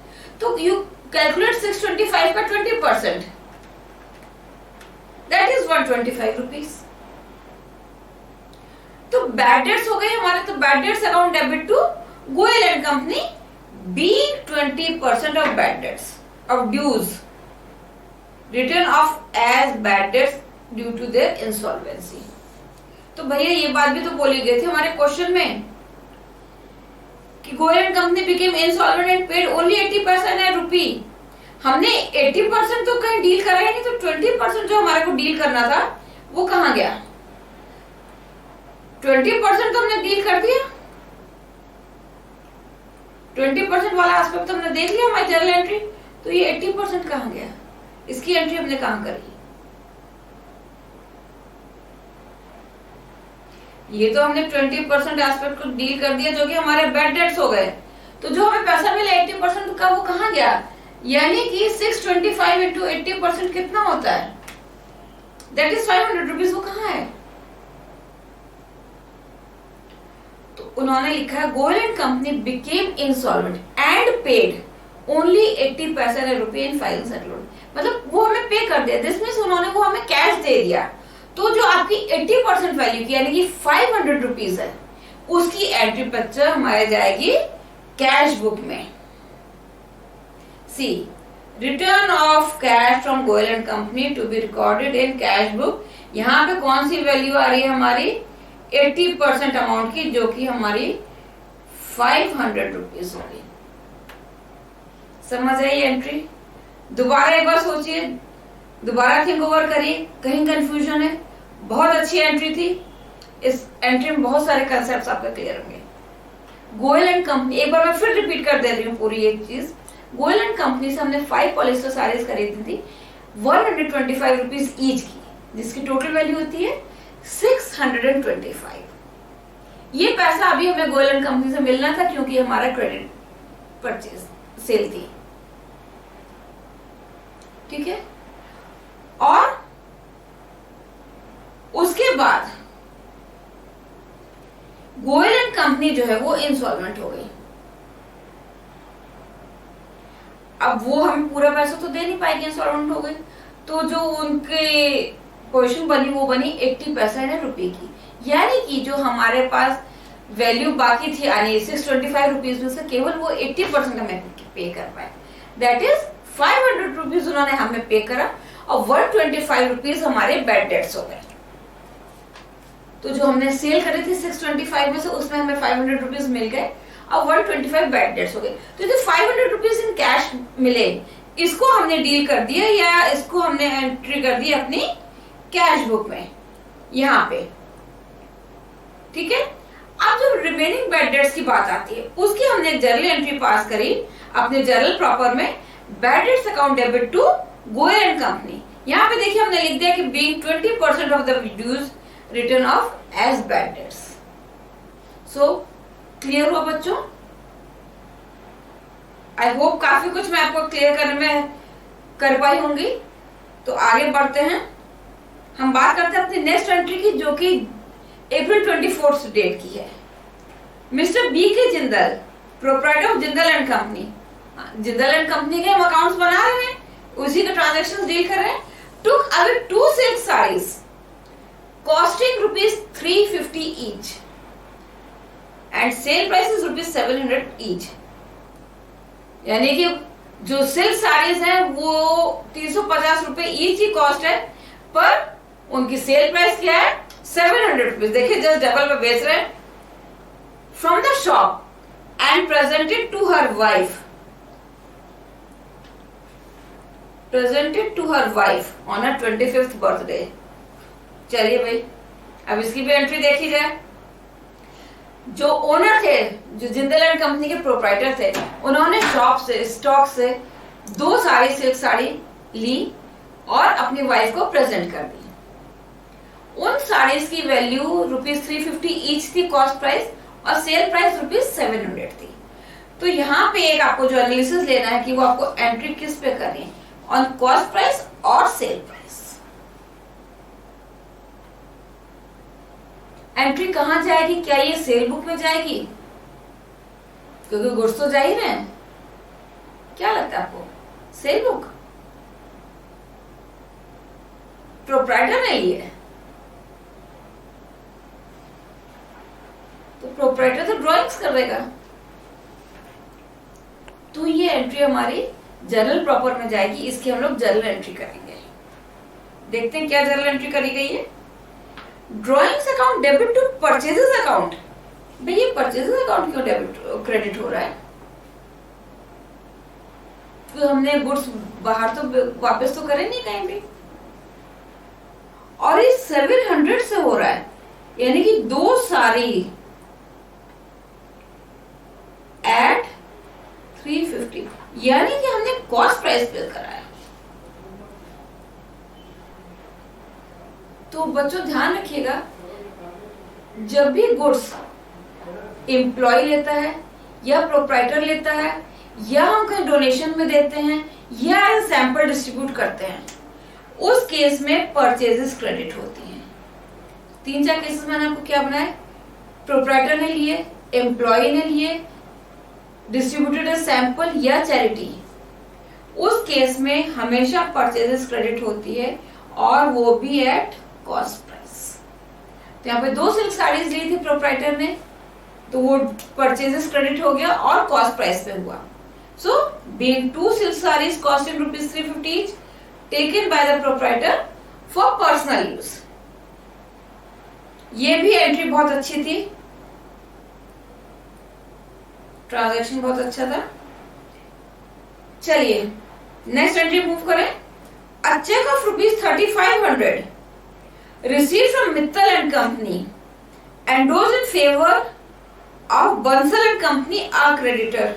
तो यू कैलकुलेट 625 का 20%, दैट इज 125 रुपीज। तो बैड डेट्स हो गए हमारे, तो bad debts account debit to Goyal and company being 20% of bad debts of dues written off as bad debts due to their insolvency। तो भैया ये बात भी तो बोली गई थी हमारे क्वेश्चन में कि Goyal and company became insolvent and paid only 80% रुपी। हमने 80% तो कहीं डील करा ही नहीं, तो 20% जो हमारे को डील करना था वो कहाँ गया? 20% तो हमने डील कर दिया, 20% वाला एस्पेक्ट तो हमने देख लिया हमारी जर्नल एंट्री। तो ये 80% कहाँ गया? इसकी एंट्री हमने कहाँ करी? ये तो हमने 20% एस्पेक्ट को डील कर दिया जो कि हमारे बैड डेट्स हो गए। तो जो हमें पैसा मिला 80% का वो कहाँ गया? यानी कि 625 इंटू 80% कितना होता है? That is 500 rupees. वो कहाँ है? तो उन्होंने लिखा है Goyal and company became insolvent and paid only 80% rupee in finance loan. मतलब वो हमें पे कर दिया, दिस मीन्स उन्होंने वो हमें कैश दे दिया। तो जो आपकी 80% वैल्यू की यानी कि 500 रुपीज है, उसकी एंट्री पिक्चर हमारे जाएगी कैश बुक में। C return of cash from Goyal and company to be recorded in cash book. यहाँ पे कौन सी वैल्यू आ रही है हमारी? 80% अमाउंट की, जो कि हमारी 500 रुपीज होगी। समझ आई एंट्री? दोबारा एक बार सोचिए, दोबारा थिंक ओवर करिए, कहीं कंफ्यूजन है? बहुत अच्छी एंट्री थी। इस एंट्री में बहुत सारे कंसेप्ट्स आपका क्लियर होंगे। गोयल एंड कंपनी, एक बार मैं फिर रिपीट कर दे रही हूँ पूरी एक चीज। गोयल एंड कंपनी से हमने 5 पॉलिस्टर साड़ीज खरीदी थी 125 रुपीज ईच की, जिसकी टोटल वैल्यू होती है 625। ये पैसा अभी हमें गोयल एंड कंपनी से मिलना था क्योंकि हमारा क्रेडिट परचेज सेल थी, ठीक है। और उसके बाद गोयल एंड कंपनी जो है वो इंसॉल्वेंट हो गई। अब वो हम पूरा पैसा तो दे नहीं पाएंगे, इंसॉल्वेंट हो गई। तो जो उनके पोजीशन बनी वो बनी 80% रुपए की, यानी कि जो हमारे पास वैल्यू बाकी थी यानी 625 रुपीज में से केवल वो 80% हमें पे कर पाए। दैट इज 500 रुपीज उन्होंने हमें पे करा और 125 रुपीज हमारे बैड डेट्स हो गए। तो जो हमने सेल करी थी 625 में से उसमें हमें 500 रुपीज मिल गए और 125 बैड डेट्स हो गए। तो जो 500 रुपीज इन कैश मिले, इसको हमने डील कर दिया या इसको हमने एंट्री कर दी अपनी कैश बुक में यहाँ पे, ठीक है। अब जो रिमेनिंग बैड डेट्स की बात आती है उसकी हमने जर्नल एंट्री पास करी अपने जर्नल प्रॉपर में, bad debts account debit to Goyal and company. यहाँ पे देखिए हमने लिख दिया कि being 20% of the dues return of as bad debts. So clear हुआ बच्चों? आई होप काफी कुछ मैं आपको क्लियर करने में कर पाई होंगी। तो आगे बढ़ते हैं, हम बात करते हैं अपनी नेक्स्ट एंट्री की जो कि अप्रैल 24 डेट की है। मिस्टर बी के Jindal, proprietor of Jindal and company, Jindal and company के हम अकाउंट्स बना रहे हैं, उसी के ट्रांजैक्शंस डील कर रहे हैं। Took away 2 silk saris costing rupees 350 each and sale price is rupees 700 each. यानी कि जो सिल्क साड़ीज हैं वो 350 रुपए ईच ही कॉस्ट है, पर उनकी सेल प्राइस क्या है? 700 रुपीज। देखिए जस्ट डबल पे बेच रहे हैं। From the shop and presented to her wife, presented to her wife on her 25th birthday. चलिए भाई अब इसकी भी एंट्री देखी जाए। जो ओनर थे, जो जिंदल एंड कंपनी के प्रोप्राइटर थे, उन्होंने शॉप से स्टॉक से 2 साड़ी सिल्क साड़ी ली और अपनी वाइफ को प्रेजेंट कर दी। उन साड़ीज की वैल्यू रुपीज 350 ईच थी कॉस्ट प्राइस और सेल प्राइस रुपीज 700 थी। तो यहाँ पे एक आपको जो एनालिसिस लेना है कि वो आपको एंट्री किस पे करनी है, ऑन कॉस्ट प्राइस और सेल प्राइस। एंट्री कहां जाएगी? क्या ये सेल बुक में जाएगी? क्योंकि गुड्स तो जा ही रहे हैं। क्या लगता है आपको? सेल बुक प्रोप्राइटर ने ली है, तो प्रोप्राइटर तो ड्राइंग्स कर देगा। तो ये एंट्री हमारी जर्नल प्रॉपर में जाएगी, इसकी हम लोग जर्नल एंट्री करेंगे। देखते हैं क्या जर्नल एंट्री करी गई है। Drawings account debit to purchases account. भाई ये परचेजेस अकाउंट क्यों डेबिट क्रेडिट हो रहा है? तो हमने गुड्स बाहर तो वापस तो करे नहीं कहीं भी, और ये 700 से हो रहा है, यानी कि 2 साड़ी एट 350, यानी कि हमने कॉस्ट प्राइस पे कराया। तो बच्चों ध्यान रखिएगा, जब भी गुड्स एम्प्लॉय लेता है या प्रोप्राइटर लेता है या हम कहीं डोनेशन में देते हैं या सैंपल डिस्ट्रीब्यूट करते हैं, उस केस में परचेजेस क्रेडिट होती हैं। 3-4 केसेस मैंने आपको क्या बनाया, प्रोप्राइटर ने लिए, एम्प्लॉय ने लिए, डिस्ट्रीब्यूटेड सैंपल या चैरिटी, उस केस में हमेशा परचेजेस क्रेडिट होती है और वो भी एट कॉस्ट प्राइस। तो यहाँ पे 2 सिल्क साड़ीज ली थी प्रोप्राइटर ने, तो वो परचेजेस क्रेडिट हो गया और कॉस्ट प्राइस पे हुआ। So being 2 silk saris costing ₹350 each taken by the proprietor for personal use. ये भी एंट्री बहुत अच्छी थी, ट्रांजैक्शन बहुत अच्छा था। चलिए नेक्स्ट एंट्री मूव करें। अ check of ₹3500 received from Mittal and Company endorsed in favor of Bansal and Company are creditor।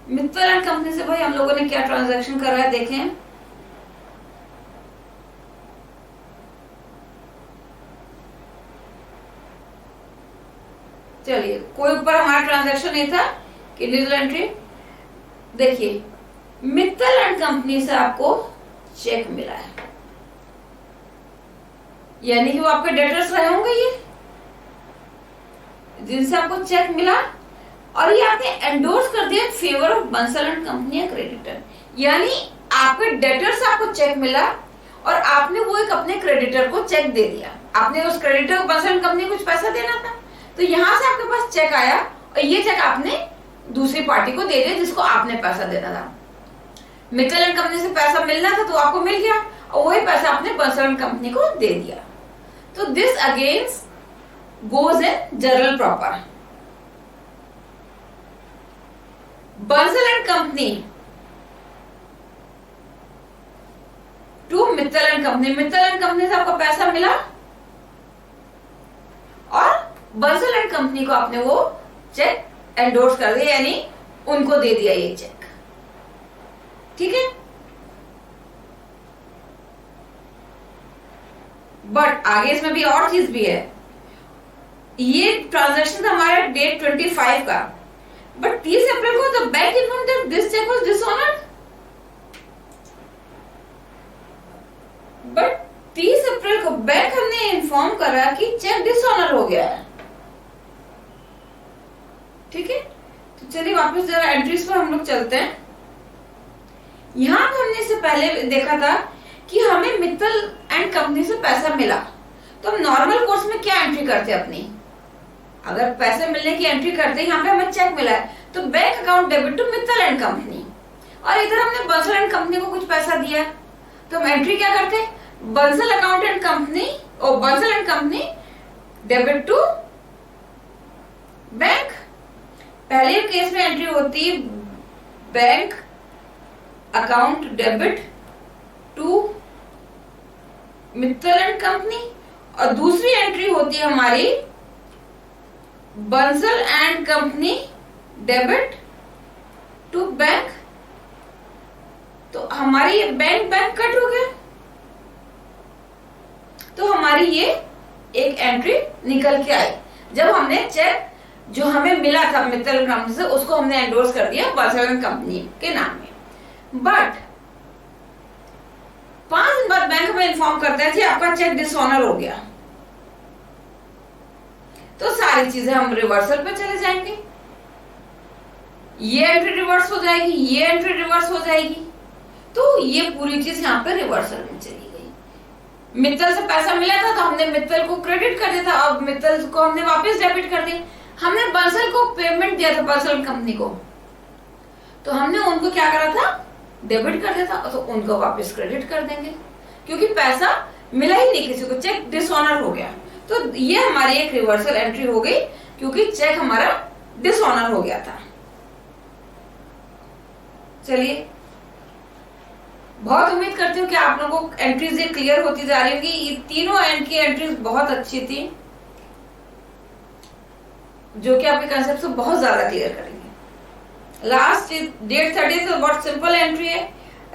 Mittal and company से भाई हम लोगों ने क्या ट्रांजैक्शन करा है देखें। चलिए कोई ऊपर हमारा ट्रांजैक्शन नहीं था कि डिजिटल एंट्री। देखिए मित्तल एंड कंपनी से आपको चेक मिला है, यानी कि वो आपके डेटर्स रहे होंगे ये, जिनसे आपको चेक मिला, और ये आपने एंडोर्स कर दिया favour of Bansal and company creditor, यानी आपके डेटर्स आपको चेक मिला और आपने वो एक अपने क्रेडिटर को चेक दे दिया। आपने उस क्रेडिटर को बंसल एंड कंपनी कुछ पैसा देना था, तो यहां से आपके पास चेक आया और ये चेक आपने दूसरी पार्टी को दे दिया जिसको आपने पैसा देना था। मित्तल एंड कंपनी से पैसा मिलना था तो आपको मिल गया और वही पैसा आपने बंसल एंड कंपनी को दे दिया। तो this against goes in journal proper. Bansal and company to Mittal and company, Mittal and company से आपको पैसा मिला और बंसल एंड कंपनी को आपने वो चेक एंडोर्स कर दिया, यानी उनको दे दिया ये चेक। ठीक है, बट आगे इसमें भी और चीज भी है। ये ट्रांजैक्शन था हमारा डेट 25 का, बट 30 अप्रैल को the bank informed that this cheque was dishonoured. But 30 April को बैंक हमने इन्फॉर्म करा कि चेक डिसऑनर हो गया है। ठीक है, तो चलिए वापस जरा एंट्रीज पर हम लोग चलते हैं। यहां पे हमने इससे पहले देखा था कि हमें मित्तल एंड कंपनी से पैसा मिला, तो हम नॉर्मल कोर्स में क्या एंट्री करते हैं अपनी, अगर पैसे मिलने की एंट्री करते हैं, यहाँ पे हमें चेक मिला है तो bank account debit to Mittal and company, और इधर हमने बंसल एंड कंपनी को कुछ पैसा दिया, तो हम एंट्री क्या करते हैं, बंसल अकाउंट एंड कंपनी और Bansal and company debit to bank. पहले केस में एंट्री होती है bank account debit to Mittal and company, और दूसरी एंट्री होती है हमारी Bansal and company debit to bank. तो हमारी ये बैंक कट हो गया, तो हमारी ये एक एंट्री निकल के आई जब हमने चेक जो हमें मिला था मित्तल एंड कंपनी से उसको हमने एंडोर्स कर दिया बंसल एंड कंपनी के नाम में। बट 5 दिन बाद बैंक हमें इन्फॉर्म करता है कि आपका चेक डिसऑनर हो गया, तो सारी चीजें हम रिवर्सल पे चले जाएंगे। ये एंट्री रिवर्स हो जाएगी, ये एंट्री रिवर्स हो जाएगी, तो ये पूरी चीज यहाँ पे रिवर्सल में चली गई। मित्तल से पैसा मिला था तो हमने मित्तल को क्रेडिट कर दिया था, अब मित्तल को हमने वापस डेबिट कर दिया। हमने बंसल को पेमेंट दिया था बंसल कंपनी को, तो हमने उनको क्या करा था, डेबिट कर दिया था, तो उनको वापस क्रेडिट कर देंगे क्योंकि पैसा मिला ही नहीं किसी को, चेक डिसऑनर हो गया। तो ये हमारी एक रिवर्सल एंट्री हो गई क्योंकि चेक हमारा डिसऑनर हो गया था। चलिए, बहुत उम्मीद करती हूँ कि आप लोगों को एंट्रीज ये क्लियर होती जा रही होगी। ये तीनों एंड की एंट्रीज बहुत अच्छी थी जो कि आपके कंसेप्ट को बहुत ज्यादा क्लियर करेंगे। लास्ट डेट 30 बहुत सिंपल एंट्री है,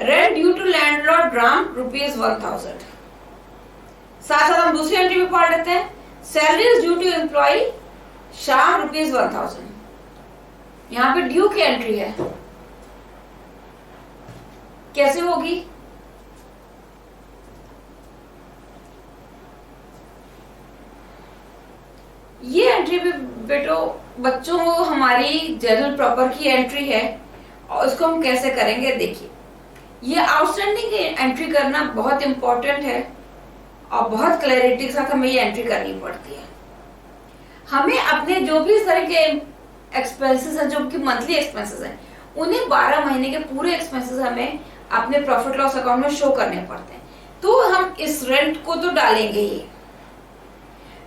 rent due to landlord Ram ₹1000। साथ साथ हम दूसरी एंट्री भी पढ़ लेते हैं, सैलरीज ड्यू टू एम्प्लॉय शाम ₹1000। यहाँ पे ड्यू की एंट्री है, कैसे होगी? ये एंट्री भी बेटो बच्चों हमारी जनरल प्रॉपर की एंट्री है और इसको हम कैसे करेंगे देखिए। ये आउटस्टैंडिंग की एंट्री करना बहुत इंपॉर्टेंट है और बहुत क्लैरिटी के साथ हमें ये एंट्री करनी पड़ती है। हमें अपने जो भी इस तरह के एक्सपेंसेस हैं, जो कि मंथली एक्सपेंसेस हैं, उन्हें 12 महीने के पूरे एक्सपेंसेस हमें अपने प्रॉफिट लॉस अकाउंट में शो करने पड़ते हैं। तो हम इस रेंट को तो डालेंगे ही,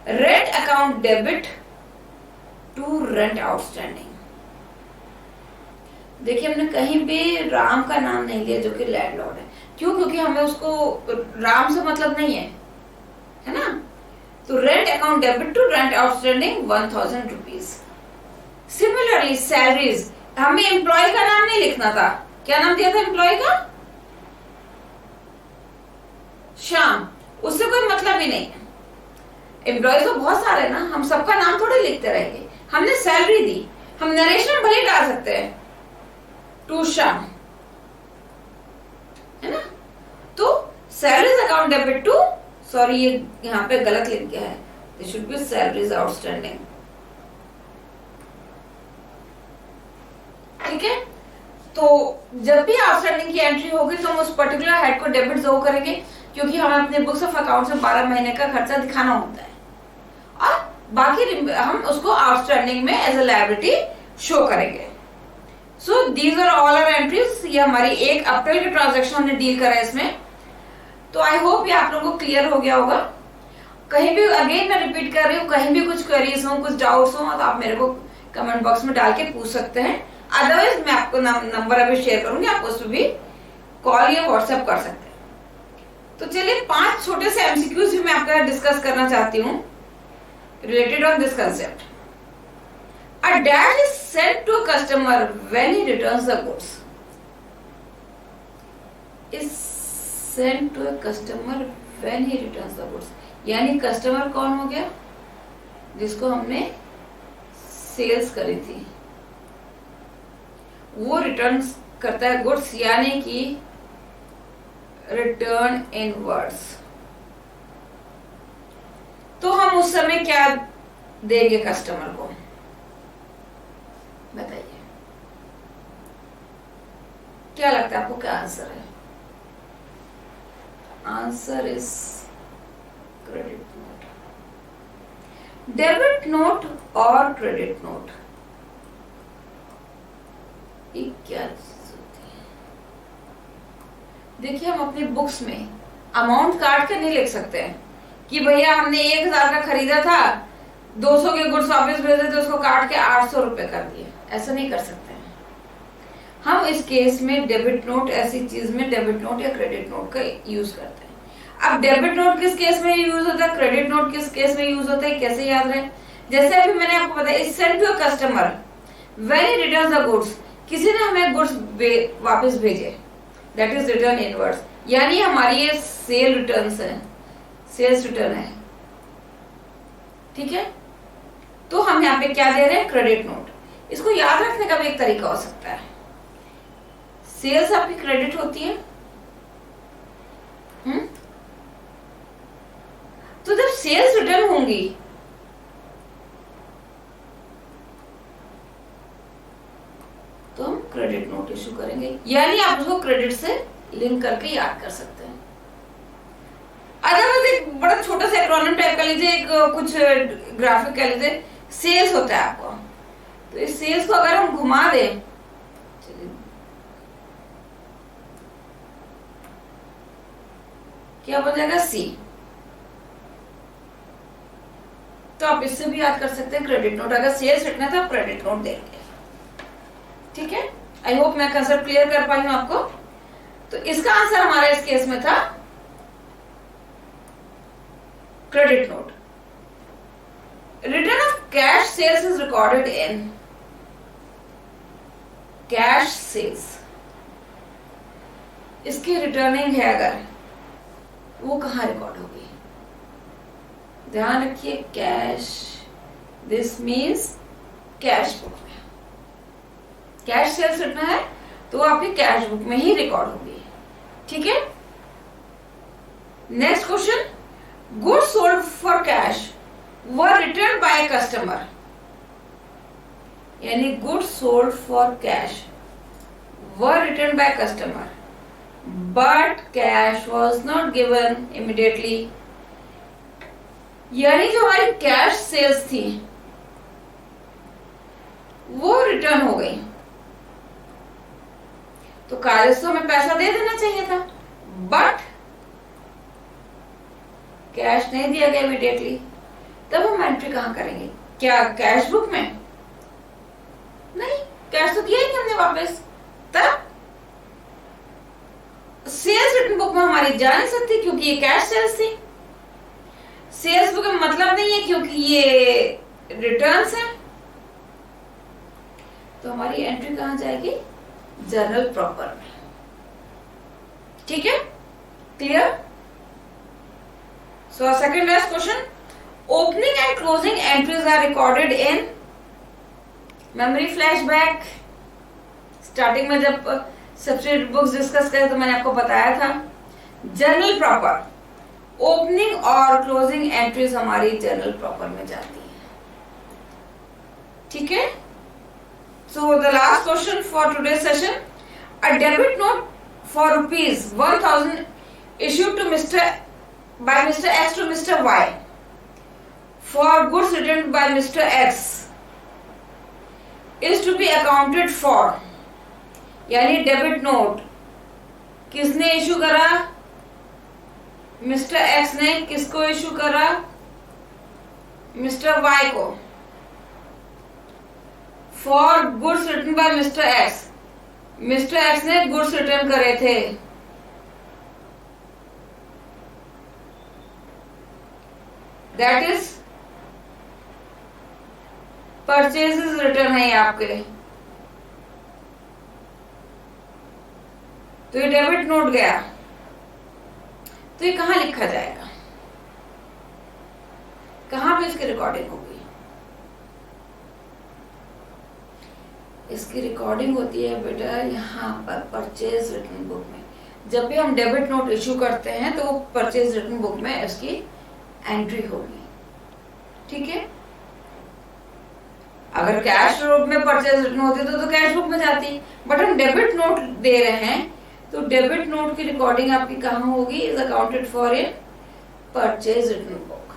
rent account debit to rent outstanding. देखिए हमने कहीं भी राम का नाम नहीं लिया जो कि लैंडलॉर्ड है, क्यों? क्योंकि हमें उसको राम से मतलब नहीं है ना। तो rent account debit to rent outstanding ₹1000। Similarly salaries, हमें एम्प्लॉय का नाम नहीं लिखना था, क्या नाम दिया था एम्प्लॉय का? श्याम, उससे कोई मतलब ही नहीं है। एम्प्लॉय तो बहुत सारे ना, हम सबका नाम थोड़े लिखते रहेंगे। हमने सैलरी दी, हम नरेशन भले डाल सकते हैं टू श्याम, है ना। तो salaries account debit to, sorry ये यहाँ पे गलत लिख गया है, this should be salaries outstanding. ठीक है, तो जब भी आउटस्टैंडिंग की एंट्री होगी तो हम उस पर्टिकुलर हेड को डेबिट जरूर करेंगे क्योंकि हमें अपने बुक्स ऑफ अकाउंट में 12 महीने का खर्चा दिखाना होता है और बाकी हम उसको आउटस्टैंडिंग में एज अ लायबिलिटी शो करेंगे। So these are all our entries. ये हमारी 1 अप्रैल के ट्रांजैक्शन हमने डील करा है इसमें। तो आई होप ये आप लोगों को क्लियर हो गया होगा। कहीं भी अगेन मैं रिपीट कर रही हूँ, कहीं भी कुछ क्वेरीज हो, कुछ डाउट्स हो तो आप मेरे को कमेंट बॉक्स में डाल के पूछ सकते हैं। अदरवाइज मैं आपको नंबर अभी शेयर करूंगी, आप उस पर भी कॉल या व्हाट्सएप कर सकते हैं। तो चलिए 5 छोटे से एमसीक्यूज भी मैं आपके साथ डिस्कस करना चाहती हूँ related on this concept. A dash is sent to a customer when he returns the goods. Is sent to a customer when he returns the goods, यानी कस्टमर कौन हो गया? जिसको हमने सेल्स करी थी, वो रिटर्न करता है गुड्स, यानी कि रिटर्न इन वर्ड्स। तो हम उस समय क्या देंगे कस्टमर को, बताइए क्या लगता है आपको, क्या आंसर है? Answer is credit note, debit note और क्रेडिट नोट। ये क्या चीज होती है? देखिए हम अपनी बुक्स में अमाउंट काट के नहीं लिख सकते हैं कि भैया हमने 1000 का खरीदा था, 200 के गुड्स वापस भेजे थे, उसको काट के 800 रुपए कर दिए। ऐसा नहीं कर सकते हैं हम। इस केस में डेबिट नोट ऐसी चीज में डेबिट नोट या क्रेडिट नोट का यूज करते हैं। अब डेबिट नोट किस केस में यूज होता है, क्रेडिट नोट किस केस में यूज होता है, कैसे याद रहे? जैसे अभी मैंने आपको बताया, is sent to a customer when he returns the goods. किसी ने हमें गुड्स वापस भेजे, दैट इज रिटर्न इनवर्ड्स, यानी हमारी ये सेल रिटर्न्स है, सेल्स रिटर्न है। ठीक है, तो हम यहाँ पे क्या दे रहे हैं? Credit note. इसको याद रखने का भी एक तरीका हो सकता है, सेल्स आपकी क्रेडिट होती है, तो जब सेल्स रिटर्न होंगी तो हम क्रेडिट नोट इशू करेंगे, यानी आप उसको क्रेडिट से लिंक करके याद कर सकते हैं। अदरवाइज एक बड़ा छोटा सा एक्रोनिम टाइप का लीजिए, एक कुछ ग्राफिक कह लीजिए, सेल्स होता है आपको, तो इस सेल्स को अगर हम घुमा दें, क्या बन जाएगा सी। तो आप इससे भी याद कर सकते हैं क्रेडिट नोट, अगर सेल्स लिखना है तो आप क्रेडिट नोट देंगे। ठीक है, आई होप मैं कंसेप्ट क्लियर कर पाई हूं आपको। तो इसका आंसर हमारा इस केस में था credit note. Return of cash sales is recorded in cash sales. इसकी रिटर्निंग है अगर, वो कहां रिकॉर्ड होगी? ध्यान रखिए, cash, this means cash book में। कैश सेल्स लिखना है तो आपकी कैश बुक में ही रिकॉर्ड होगी। ठीक है, next question, goods sold for cash were return by customer. यानी goods sold for cash were return by customer but cash was not given immediately. यानी जो हमारी कैश सेल्स थी वो रिटर्न हो गई, तो कालेज को हमें पैसा दे देना चाहिए था, बट कैश नहीं दिया गया इमीडिएटली। तब हम एंट्री कहां करेंगे? क्या कैश बुक में? नहीं, कैश तो किया ही नहीं हमने वापस। तब सेल्स रिटर्न बुक में हमारी जा नहीं सकती क्योंकि ये कैश सेल्स थी। सेल्स बुक में मतलब नहीं है क्योंकि ये रिटर्न्स है। तो हमारी एंट्री कहां जाएगी? जर्नल प्रॉपर में। ठीक है, clear? So second last question, opening and closing entries are recorded in memory flashback. Starting में जब सब्सिट्यूट बुक्स डिस्कस करे तो मैंने आपको बताया था जर्नल प्रॉपर, ओपनिंग और क्लोजिंग एंट्रीज हमारी जर्नल प्रॉपर में जाती है। ठीक है, so the last question for today session, a debit note for ₹1000 issued to by Mr. X to Mr. Y for goods returned by Mr. X is to be accounted for। यानी डेबिट नोट किसने इशू करा? मिस्टर एक्स ने। किसको इशू करा? मिस्टर वाई को। For goods return by mister X, mister X ने गुड्स रिटर्न करे थे। दैट इज परचेजेस रिटर्न है आपके। तो ये डेबिट नोट गया, तो ये कहां लिखा जाएगा? कहां पे इसकी रिकॉर्डिंग होगी? इसकी रिकॉर्डिंग होती है बेटा यहाँ पर परचेज रिटर्न बुक में। जब भी हम डेबिट नोट इशू करते हैं तो वो परचेज रिटर्न बुक में इसकी एंट्री होगी। ठीक है, अगर कैश रूप में परचेज रिटर्न होती तो कैश बुक में जाती, बट हम डेबिट नोट दे रहे हैं तो डेबिट नोट की रिकॉर्डिंग आपकी कहां होगी? Is accounted for in purchase return book.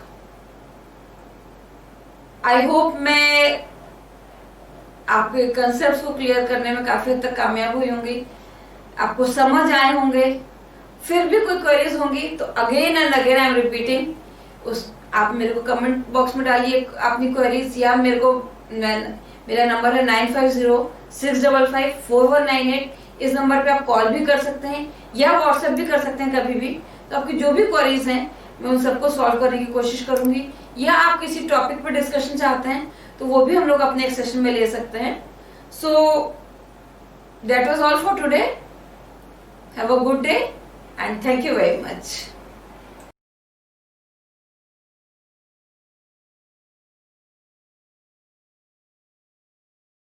I hope मैं आपके कंसेप्ट को क्लियर करने में काफी हद तक कामयाब हुई होंगी, आपको समझ आए होंगे। फिर भी कोई क्वेरीज होंगी तो again and again I am repeating, आप मेरे को कमेंट बॉक्स में डालिए अपनी क्वेरीज, या मेरे को मेरा नंबर है 9506554198। इस नंबर पे आप कॉल भी कर सकते हैं या व्हाट्सएप भी कर सकते हैं कभी भी। तो आपकी जो भी क्वेरीज हैं मैं उन सबको सॉल्व करने की कोशिश करूंगी, या आप किसी टॉपिक पर डिस्कशन चाहते हैं तो वो भी हम लोग अपने एक सेशन में ले सकते हैं। So that was all for today. Have a good day and thank you very much.